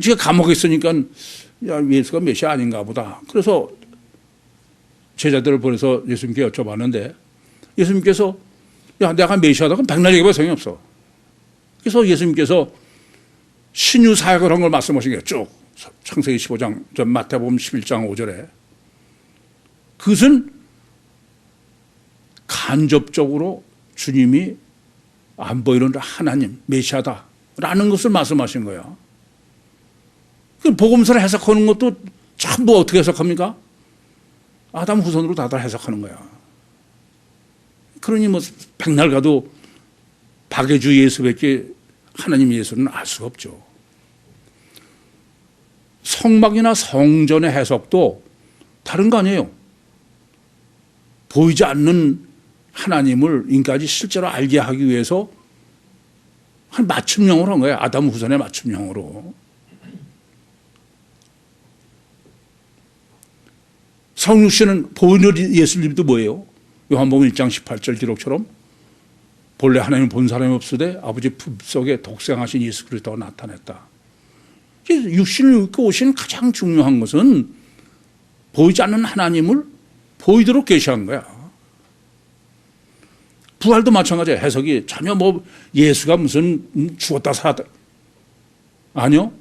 제가 감옥에 있으니까 야, 예수가 메시아 아닌가 보다. 그래서 제자들을 보내서 예수님께 여쭤봤는데 예수님께서 야, 내가 메시아다 그럼 백날 얘기해봐 소용이 없어. 그래서 예수님께서 신유 사역을 한 걸 말씀하신 게 쭉 창세기 15장, 마태복음 11장 5절에 그것은 간접적으로 주님이 안 보이는 하나님, 메시아다라는 것을 말씀하신 거야. 그 복음서를 해석하는 것도 전부 어떻게 해석합니까? 아담 후손으로 다들 해석하는 거야. 그러니 뭐 백날 가도 박예주 예수밖에 하나님 예수는 알 수가 없죠. 성막이나 성전의 해석도 다른 거 아니에요. 보이지 않는 하나님을 인간이 실제로 알게 하기 위해서 한 맞춤형으로 한 거예요. 아담 후손의 맞춤형으로. 성육신은 보이는 예수님도 뭐예요? 요한복음 1장 18절 기록처럼 본래 하나님 본 사람이 없으되 아버지 품속에 독생하신 예수 그리스도가 나타났다. 육신을 입고 오신 가장 중요한 것은 보이지 않는 하나님을 보이도록 계시한 거야. 부활도 마찬가지야. 해석이 전혀 뭐 예수가 무슨 죽었다 살았다. 아니요.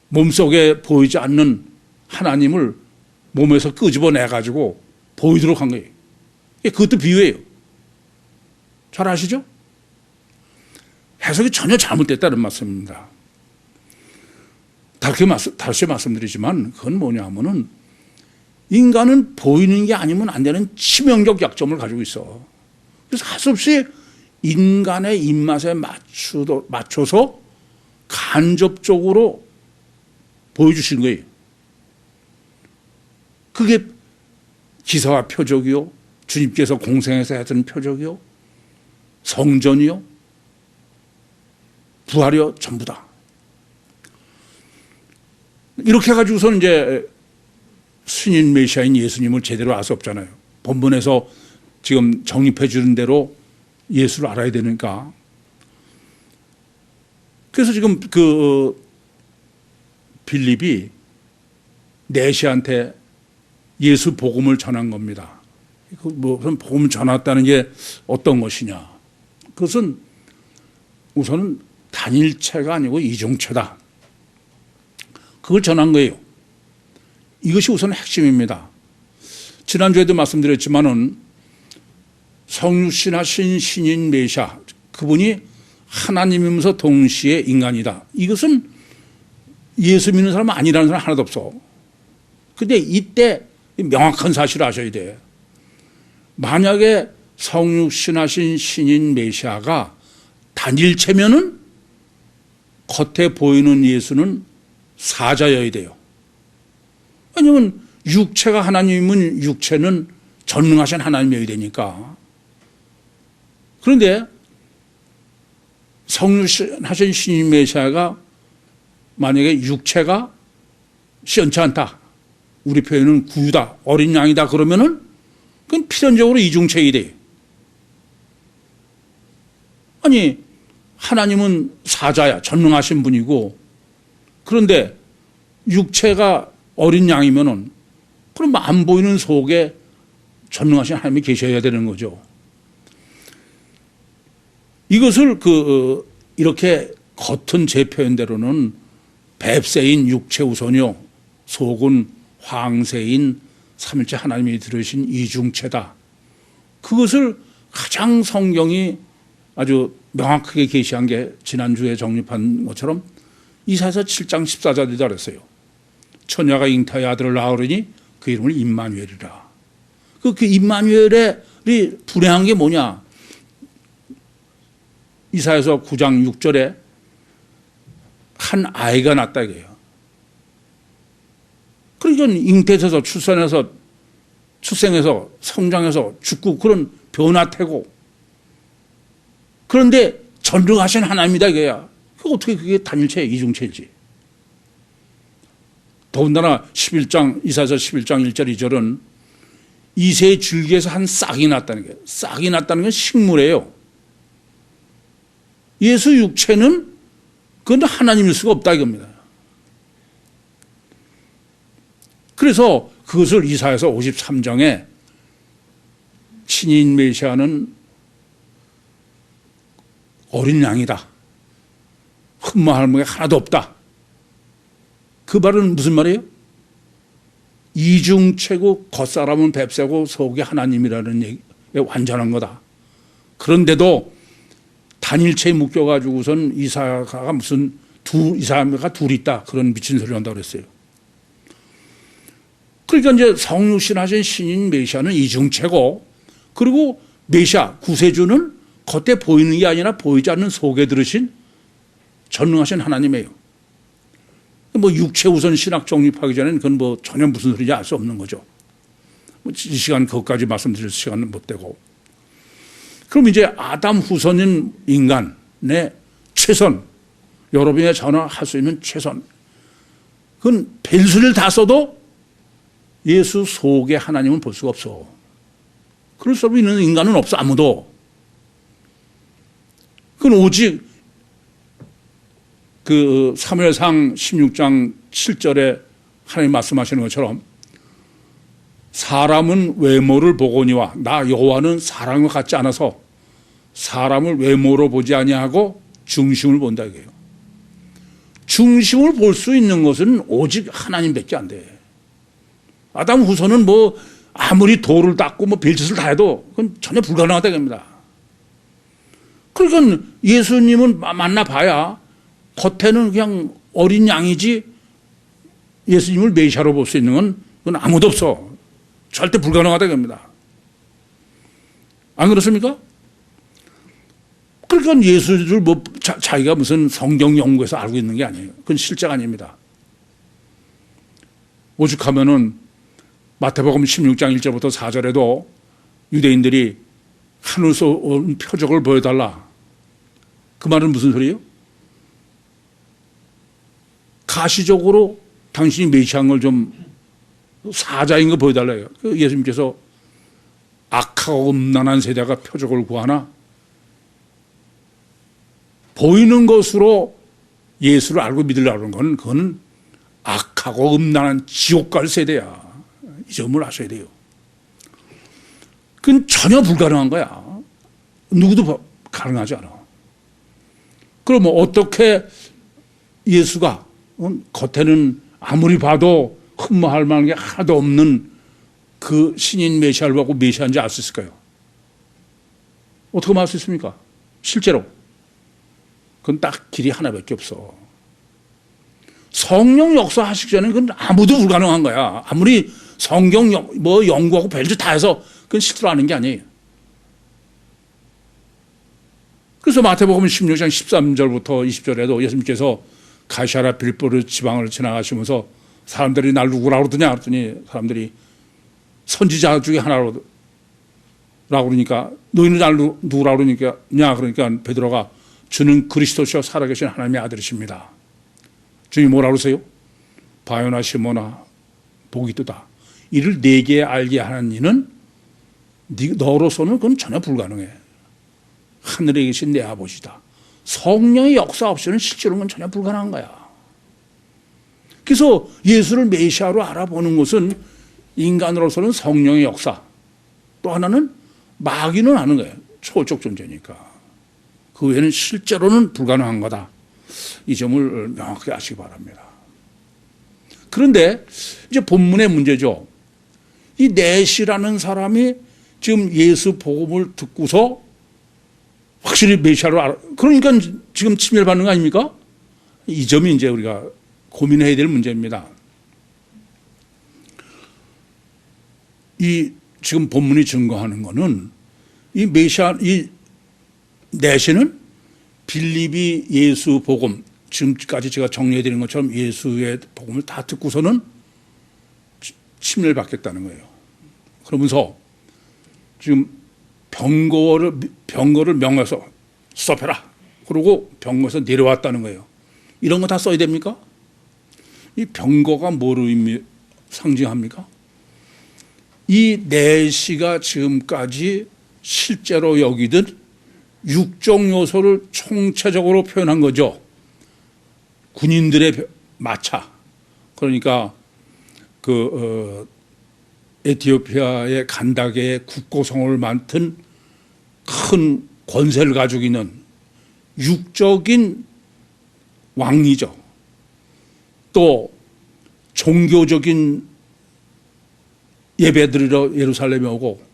몸속에 보이지 않는 하나님을 몸에서 끄집어내가지고 보이도록 한 거예요. 그것도 비유예요. 잘 아시죠? 해석이 전혀 잘못됐다는 말씀입니다. 다시 말씀드리지만 그건 뭐냐 하면은 인간은 보이는 게 아니면 안 되는 치명적 약점을 가지고 있어. 그래서 할 수 없이 인간의 입맛에 맞춰서 간접적으로 보여주신 거예요. 그게 기사와 표적이요, 주님께서 공생에서 했던 표적이요, 성전이요, 부활이요, 전부 다. 이렇게 해가지고서는 이제 신인 메시아인 예수님을 제대로 알 수 없잖아요. 본문에서 지금 정립해 주는 대로 예수를 알아야 되니까. 그래서 지금 그 빌립이 내시한테 예수 복음을 전한 겁니다. 무슨 복음을 전했다는 게 어떤 것이냐? 그것은 우선은 단일체가 아니고 이중체다. 그걸 전한 거예요. 이것이 우선 핵심입니다. 지난주에도 말씀드렸지만은 성육신하신 신인 메시아, 그분이 하나님이면서 동시에 인간이다. 이것은 예수 믿는 사람은 아니라는 사람 하나도 없어. 근데 이때 명확한 사실을 아셔야 돼. 만약에 성육신하신 신인 메시아가 단일체면은 겉에 보이는 예수는 사자여야 돼요. 왜냐하면 육체가 하나님이면 육체는 전능하신 하나님이어야 되니까. 그런데 성육신하신 신인 메시아가 만약에 육체가 시원치 않다. 우리 표현은 구유다, 어린 양이다 그러면은 그건 필연적으로 이중체이 돼. 아니 하나님은 사자야, 전능하신 분이고, 그런데 육체가 어린 양이면은 그럼 안 보이는 속에 전능하신 하나님이 계셔야 되는 거죠. 이것을 이렇게 겉은 제 표현대로는 뱁새인 육체 우선이요, 속은 황새인 삼일체 하나님이 들으신 이중체다. 그것을 가장 성경이 아주 명확하게 계시한 게 지난주에 정립한 것처럼 이사야서 7장 14절이다 그랬어요. 처녀가 잉타의 아들을 낳으리니 그 이름을 임마누엘이라. 그 임마누엘이 불행한 게 뭐냐? 이사야서 9장 6절에 한 아이가 낳았다 이거예요. 그러니까 잉태에서 출생해서 성장해서 죽고 그런 변화태고, 그런데 전능하신 하나님이다 이거야. 어떻게 그게 단일체 이중체일지. 더군다나 이사야서 11장 1절 2절은 이새의 줄기에서 한 싹이 났다는 게, 싹이 났다는 건 식물이에요. 예수 육체는 그건 하나님일 수가 없다 이겁니다. 그래서 그것을 이사야서 53장에 신인 메시아는 어린 양이다, 흠모할 게 하나도 없다. 그 말은 무슨 말이에요? 이중체고 겉사람은 뱁새고 속이 하나님이라는 얘기에 완전한 거다. 그런데도 단일체에 묶여가지고선 이사야가 이사야가 둘이 있다, 그런 미친 소리를 한다고 그랬어요. 그러니까 이제 성육신하신 신인 메시아는 이중체고, 그리고 메시아 구세주는 겉에 보이는 게 아니라 보이지 않는 속에 들으신 전능하신 하나님이에요. 뭐 육체 우선 신학 정립하기 전에는 그건 뭐 전혀 무슨 소리인지 알 수 없는 거죠. 이 시간 그것까지 말씀드릴 시간은 못 되고. 그럼 이제 아담 후손인 인간의 최선, 여러분의 전화할 수 있는 최선, 그건 벨수를 다 써도 예수 속에 하나님은 볼 수가 없어. 그럴 수 있는 인간은 없어, 아무도. 그건 오직 그 사무엘상 16장 7절에 하나님 말씀하시는 것처럼 사람은 외모를 보거니와 나 여호와는 사람과 같지 않아서 사람을 외모로 보지 아니하고 중심을 본다 이거예요. 중심을 볼 수 있는 것은 오직 하나님밖에 안 돼. 아담 후손은 뭐 아무리 돌을 닦고 뭐 별짓을 다 해도 그건 전혀 불가능하다 이겁니다. 그러니까 예수님은 만나봐야 겉에는 그냥 어린 양이지 예수님을 메시아로 볼 수 있는 건 그건 아무도 없어. 절대 불가능하다 이겁니다. 안 그렇습니까? 그러니까 예수를 뭐 자기가 무슨 성경 연구에서 알고 있는 게 아니에요. 그건 실제가 아닙니다. 오죽하면은 마태복음 16장 1절부터 4절에도 유대인들이 하늘에서 온 표적을 보여달라. 그 말은 무슨 소리예요? 가시적으로 당신이 메시아인 걸 좀 사자인 거 보여달라요. 예수님께서 악하고 음란한 세대가 표적을 구하나 보이는 것으로 예수를 알고 믿으려는 건 그건 악하고 음란한 지옥 갈 세대야. 이 점을 아셔야 돼요. 그건 전혀 불가능한 거야. 누구도 가능하지 않아. 그럼 뭐 어떻게 예수가 겉에는 아무리 봐도 흠모할 만한 게 하나도 없는 그 신인 메시아를 보고 메시아인지 알 수 있을까요? 어떻게 알 수 있습니까? 실제로. 그건 딱 길이 하나밖에 없어. 성령 역사하시기 전에 그건 아무도 불가능한 거야. 아무리 성경 뭐 연구하고 별짓 다 해서 그건 실제로 아는 게 아니에요. 그래서 마태복음 16장 13절부터 20절에도 예수님께서 가시아라 빌보르 지방을 지나가시면서 사람들이 날 누구라고 그러더냐 그랬더니 사람들이 선지자 중에 하나라고 그러니까 너희는 날 누구라고 그러니까 베드로가 주는 그리스도시요 살아계신 하나님의 아들이십니다. 주님 뭐라고 그러세요? 바요나 시모나 복이 뜨다. 이를 내게 알게 하는 이는 너로서는 그건 전혀 불가능해. 하늘에 계신 내 아버지다. 성령의 역사 없이는 실제로는 전혀 불가능한 거야. 그래서 예수를 메시아로 알아보는 것은 인간으로서는 성령의 역사, 또 하나는 마귀는 아는 거예요. 초월적 존재니까. 그 외에는 실제로는 불가능한 거다. 이 점을 명확히 아시기 바랍니다. 그런데 이제 본문의 문제죠. 이 넷이라는 사람이 지금 예수 복음을 듣고서 확실히 메시아로 알아. 그러니까 지금 침멸받는 거 아닙니까? 이 점이 이제 우리가 고민해야 될 문제입니다. 이 지금 본문이 증거하는 거는 이 메시아, 이 넷이는 빌립이 예수 복음, 지금까지 제가 정리해 드린 것처럼 예수의 복음을 다 듣고서는 침례받겠다는 거예요. 그러면서 지금 병거를 명해서 스톱해라. 그러고 병거에서 내려왔다는 거예요. 이런 거 다 써야 됩니까? 이 병거가 뭐를 상징합니까? 이 넷이가 지금까지 실제로 여기든 육적 요소를 총체적으로 표현한 거죠. 군인들의 마차. 그러니까 에티오피아의 간다게의 국고성을 맡은 큰 권세를 가지고 있는 육적인 왕이죠. 또 종교적인 예배드리러 예루살렘에 오고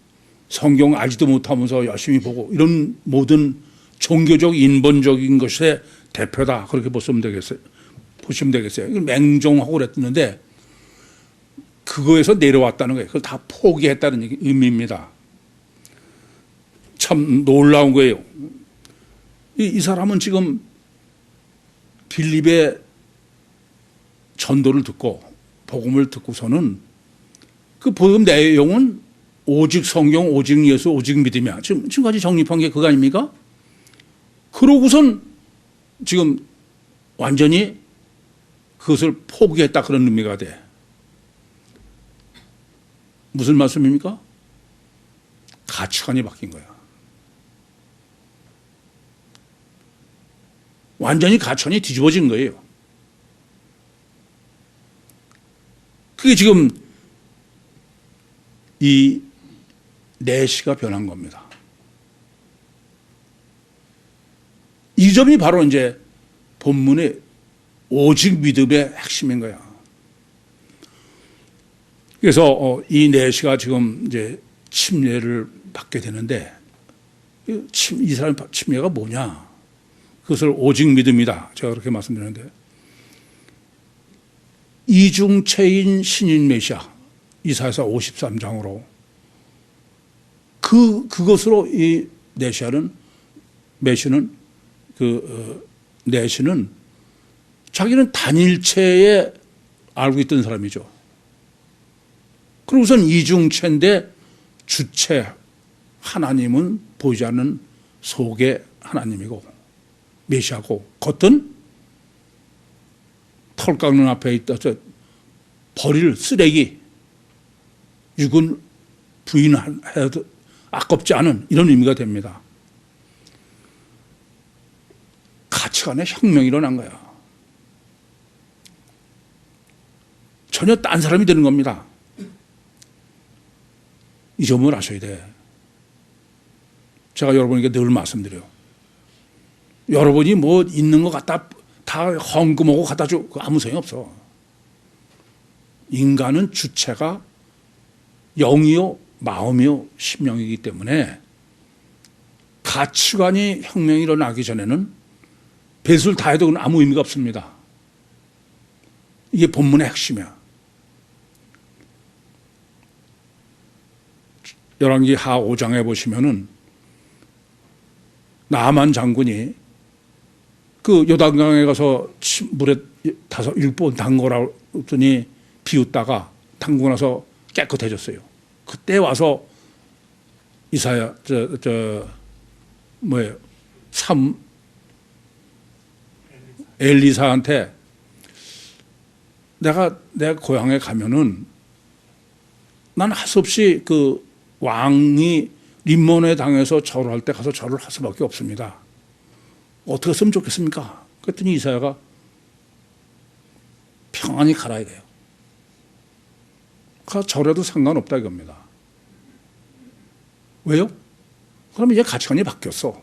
성경 알지도 못하면서 열심히 보고 이런 모든 종교적 인본적인 것의 대표다. 그렇게 보시면 되겠어요. 맹종하고 그랬는데 그거에서 내려왔다는 거예요. 그걸 다 포기했다는 의미입니다. 참 놀라운 거예요. 이 사람은 지금 빌립의 전도를 듣고 복음을 듣고서는 그 복음 내용은 오직 성경, 오직 예수, 오직 믿음이야. 지금까지 정립한 게 그거 아닙니까? 그러고선 지금 완전히 그것을 포기했다 그런 의미가 돼. 무슨 말씀입니까? 가치관이 바뀐 거야. 완전히 가치관이 뒤집어진 거예요. 그게 지금 이 내시가 변한 겁니다. 이 점이 바로 이제 본문의 오직 믿음의 핵심인 거야. 그래서 이 내시가 지금 이제 침례를 받게 되는데 이 사람 침례가 뭐냐? 그것을 오직 믿음이다. 제가 그렇게 말씀드렸는데 이중체인 신인 메시아 이사야서 53장으로 그것으로 이 메시는 내시는 자기는 단일체에 알고 있던 사람이죠. 그러고선 이중체인데 주체 하나님은 보이지 않는 속의 하나님이고 메시아고 겉은 털 깎는 앞에 있다 버릴 쓰레기 육은 부인해도 아깝지 않은 이런 의미가 됩니다. 가치관의 혁명이 일어난 거야. 전혀 딴 사람이 되는 겁니다. 이 점을 아셔야 돼. 제가 여러분에게 늘 말씀드려요. 여러분이 뭐 있는 거 갖다 다 헌금하고 갖다 줘. 아무 소용이 없어. 인간은 주체가 영이요, 마음이요, 심령이기 때문에 가치관이 혁명이 일어나기 전에는 배수를 다 해도 아무 의미가 없습니다. 이게 본문의 핵심이야. 열왕기 하 5장에 보시면은 나만 장군이 그 요단강에 가서 물에 7번 담그라더니 비웃다가 담그고 나서 깨끗해졌어요. 그때 와서 이사야 엘리사한테 내가 내 고향에 가면은 난 할 수 없이 그 왕이 림몬에 당해서 절을 할 때 가서 절을 할 수밖에 없습니다. 어떻게 했으면 좋겠습니까? 그랬더니 이사야가 평안히 가라야 돼요. 절에도 상관없다 이겁니다. 왜요? 그럼 이제 가치관이 바뀌었어.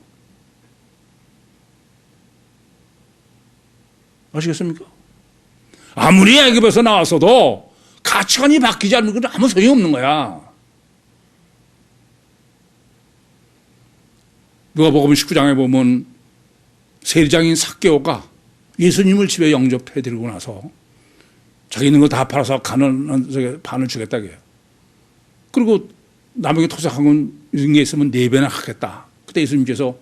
아시겠습니까? 아무리 애굽에서 나왔어도 가치관이 바뀌지 않는 건 아무 소용이 없는 거야. 누가복음 19장에 보면 세리장인 삭개오가 예수님을 집에 영접해 드리고 나서 자기 있는 거 다 팔아서 반을 주겠다 그래요. 그리고 남에게 토착한 건 이런 게 있으면 4배나 하겠다. 그때 예수님께서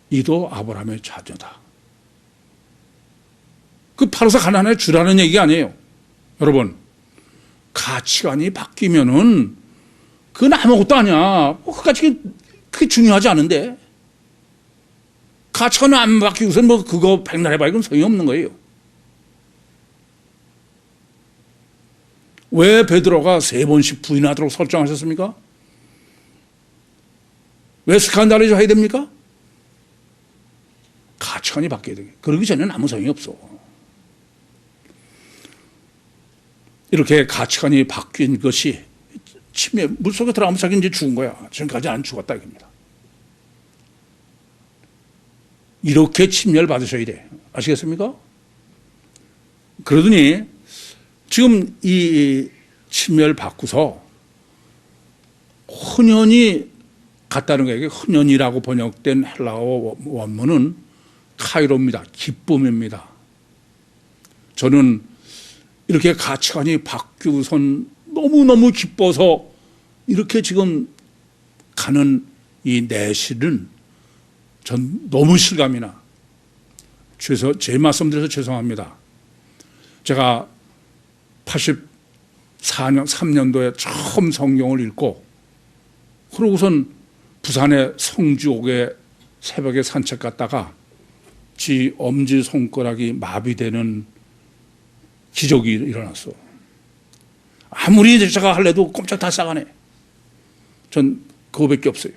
이도 아브라함의 자녀다. 그 팔아서 가난해 주라는 얘기가 아니에요. 여러분, 가치관이 바뀌면은 그건 아무것도 아니야. 그게 중요하지 않은데. 가치관은 안 바뀌고선 뭐 그거 백날 해봐. 이건 소용이 없는 거예요. 왜 베드로가 3번씩 부인하도록 설정하셨습니까? 왜 스칸달을 해야 됩니까? 가치관이 바뀌어야 돼. 그러기 전에는 아무 소용이 없어. 이렇게 가치관이 바뀐 것이 침에 물속에 들어가면 자기 이제 죽은 거야. 지금까지 안 죽었다 이겁니다. 이렇게 침례를 받으셔야 돼. 아시겠습니까? 그러더니 지금 이 침례를 받고서 혼연이 같다는 거예요. 혼연이라고 번역된 헬라어 원문은 카이로입니다. 기쁨입니다. 저는 이렇게 가치관이 바뀌고선 너무너무 기뻐서 이렇게 지금 가는 이 내실은 전 너무 실감이나 제 말씀드려서 죄송합니다. 제가 83년도에 처음 성경을 읽고 그러고선 부산의 성주옥에 새벽에 산책 갔다가 지 엄지손가락이 마비되는 기적이 일어났어. 아무리 제가 할래도 꼼짝 다 싸가네. 전 그거밖에 없어요.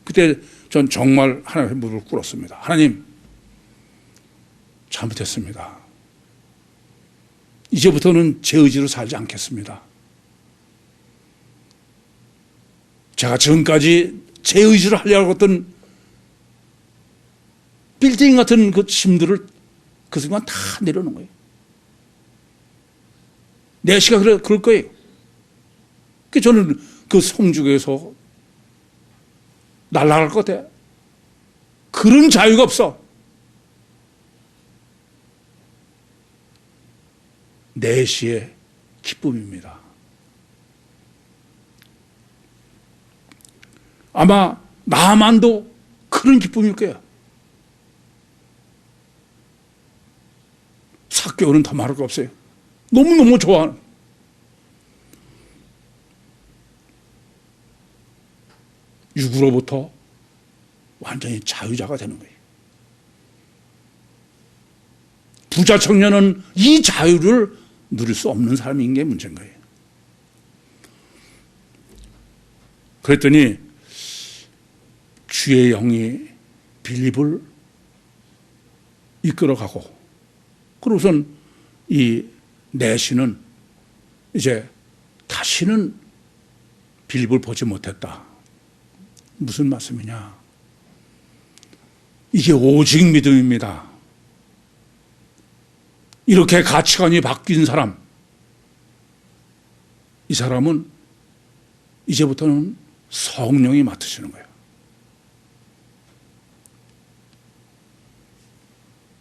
그때 전 정말 하나님의 무릎을 꿇었습니다. 하나님, 잘못했습니다. 이제부터는 제 의지로 살지 않겠습니다. 제가 지금까지 제 의지로 하려고 했던 빌딩 같은 그 짐들을 그 순간 다 내려놓은 거예요. 내 시가 그럴 거예요. 그 저는 그 성중에서 날아갈 것 같아. 그런 자유가 없어. 내시의 기쁨입니다. 아마 나만도 그런 기쁨일 거야. 사개오는 더 말할 거 없어요. 너무너무 좋아하는. 육으로부터 완전히 자유자가 되는 거예요. 부자 청년은 이 자유를 누릴 수 없는 사람인 게 문제인 거예요. 그랬더니 주의 영이 빌립을 이끌어가고, 그러고선 이 내시는 이제 다시는 빌립을 보지 못했다. 무슨 말씀이냐? 이게 오직 믿음입니다. 이렇게 가치관이 바뀐 사람, 이 사람은 이제부터는 성령이 맡으시는 거예요.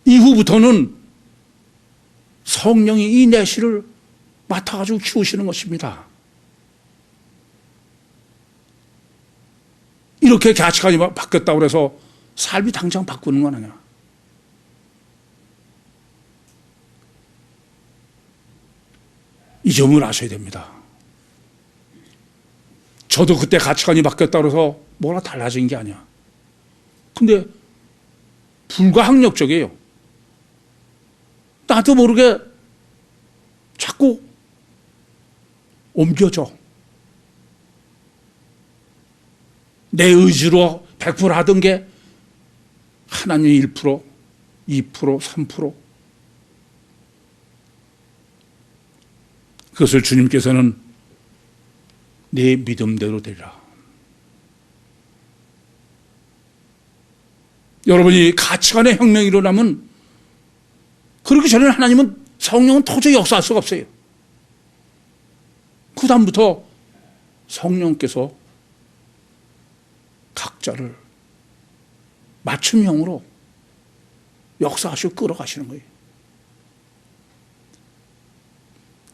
이후부터는 성령이 이 내시를 맡아가지고 키우시는 것입니다. 이렇게 가치관이 바뀌었다고 해서 삶이 당장 바꾸는 건 아니야. 이 점을 아셔야 됩니다. 저도 그때 가치관이 바뀌었다고 해서 뭐가 달라진 게 아니야. 근데 불가항력적이에요. 나도 모르게 자꾸 옮겨져. 내 의지로 100% 하던 게 하나님 1%, 2%, 3%. 그것을 주님께서는 내 믿음대로 되리라. 여러분이 가치관의 혁명이 일어나면 그러기 전에 하나님은, 성령은 도저히 역사할 수가 없어요. 그 다음부터 성령께서 각자를 맞춤형으로 역사하시고 끌어가시는 거예요.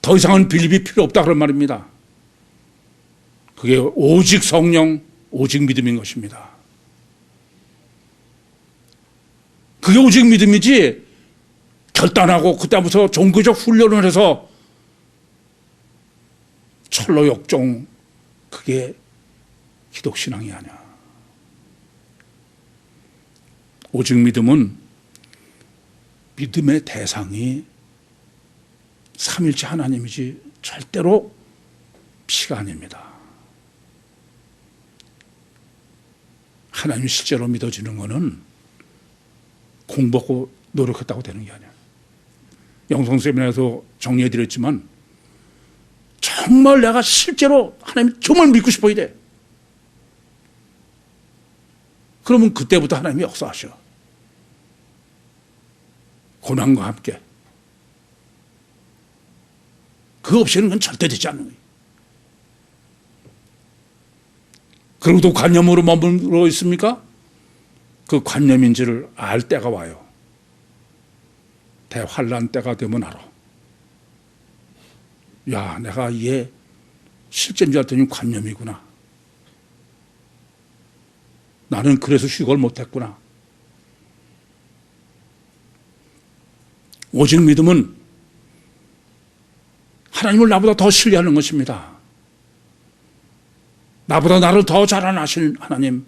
더 이상은 빌립이 필요 없다 그런 말입니다. 그게 오직 성령, 오직 믿음인 것입니다. 그게 오직 믿음이지, 결단하고 그때부터 종교적 훈련을 해서 철로 역종, 그게 기독신앙이 아니야. 오직 믿음은 믿음의 대상이 삼일체 하나님이지 절대로 피가 아닙니다. 하나님이 실제로 믿어지는 것은 공부하고 노력했다고 되는 게 아니야. 영성 세미나에서 정리해드렸지만 정말 내가 실제로 하나님 정말 믿고 싶어야 돼. 그러면 그때부터 하나님이 역사하셔. 고난과 함께. 그거 없이는 그건 절대 되지 않는 거예요. 그리고 또 관념으로 머물러 있습니까? 그 관념인지를 알 때가 와요. 대환란 때가 되면 알아. 야, 내가 이게 실제인 줄 알았더니 관념이구나. 나는 그래서 휴걸 못했구나. 오직 믿음은 하나님을 나보다 더 신뢰하는 것입니다. 나보다 나를 더 잘 아시는 하나님,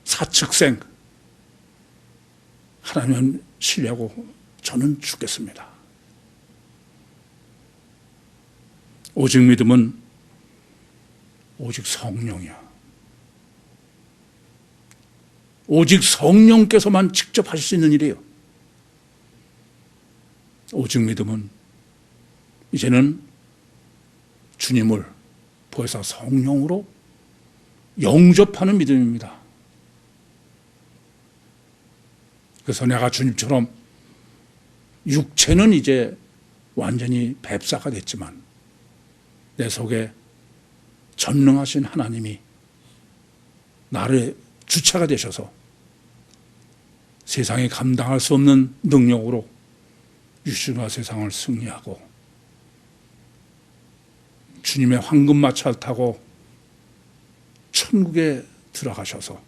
사측생 하나님은 신뢰하고 저는 죽겠습니다. 오직 믿음은 오직 성령이야. 오직 성령께서만 직접 하실 수 있는 일이에요. 오직 믿음은 이제는 주님을 보혜사 성령으로 영접하는 믿음입니다. 그래서 내가 주님처럼 육체는 이제 완전히 뱁사가 됐지만 내 속에 전능하신 하나님이 나를 주체가 되셔서 세상에 감당할 수 없는 능력으로 육신과 세상을 승리하고 주님의 황금마차를 타고 천국에 들어가셔서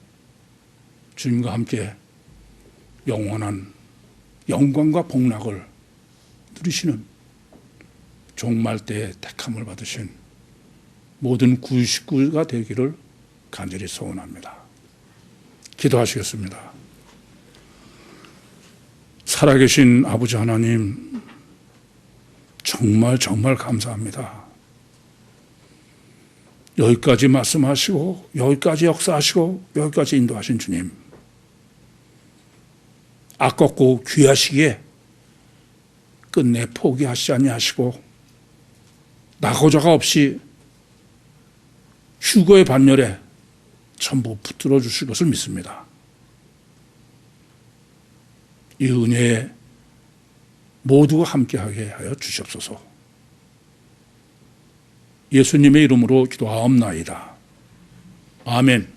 주님과 함께 영원한 영광과 복락을 누리시는 종말 때에 택함을 받으신 모든 구식구가 되기를 간절히 소원합니다. 기도하시겠습니다. 살아계신 아버지 하나님, 정말 감사합니다. 여기까지 말씀하시고 여기까지 역사하시고 여기까지 인도하신 주님, 아깝고 귀하시기에 끝내 포기하시지 아니하시고 나고자가 없이 휴거의 반열에 전부 붙들어 주실 것을 믿습니다. 이 은혜에 모두가 함께하게 하여 주시옵소서. 예수님의 이름으로 기도하옵나이다. 아멘.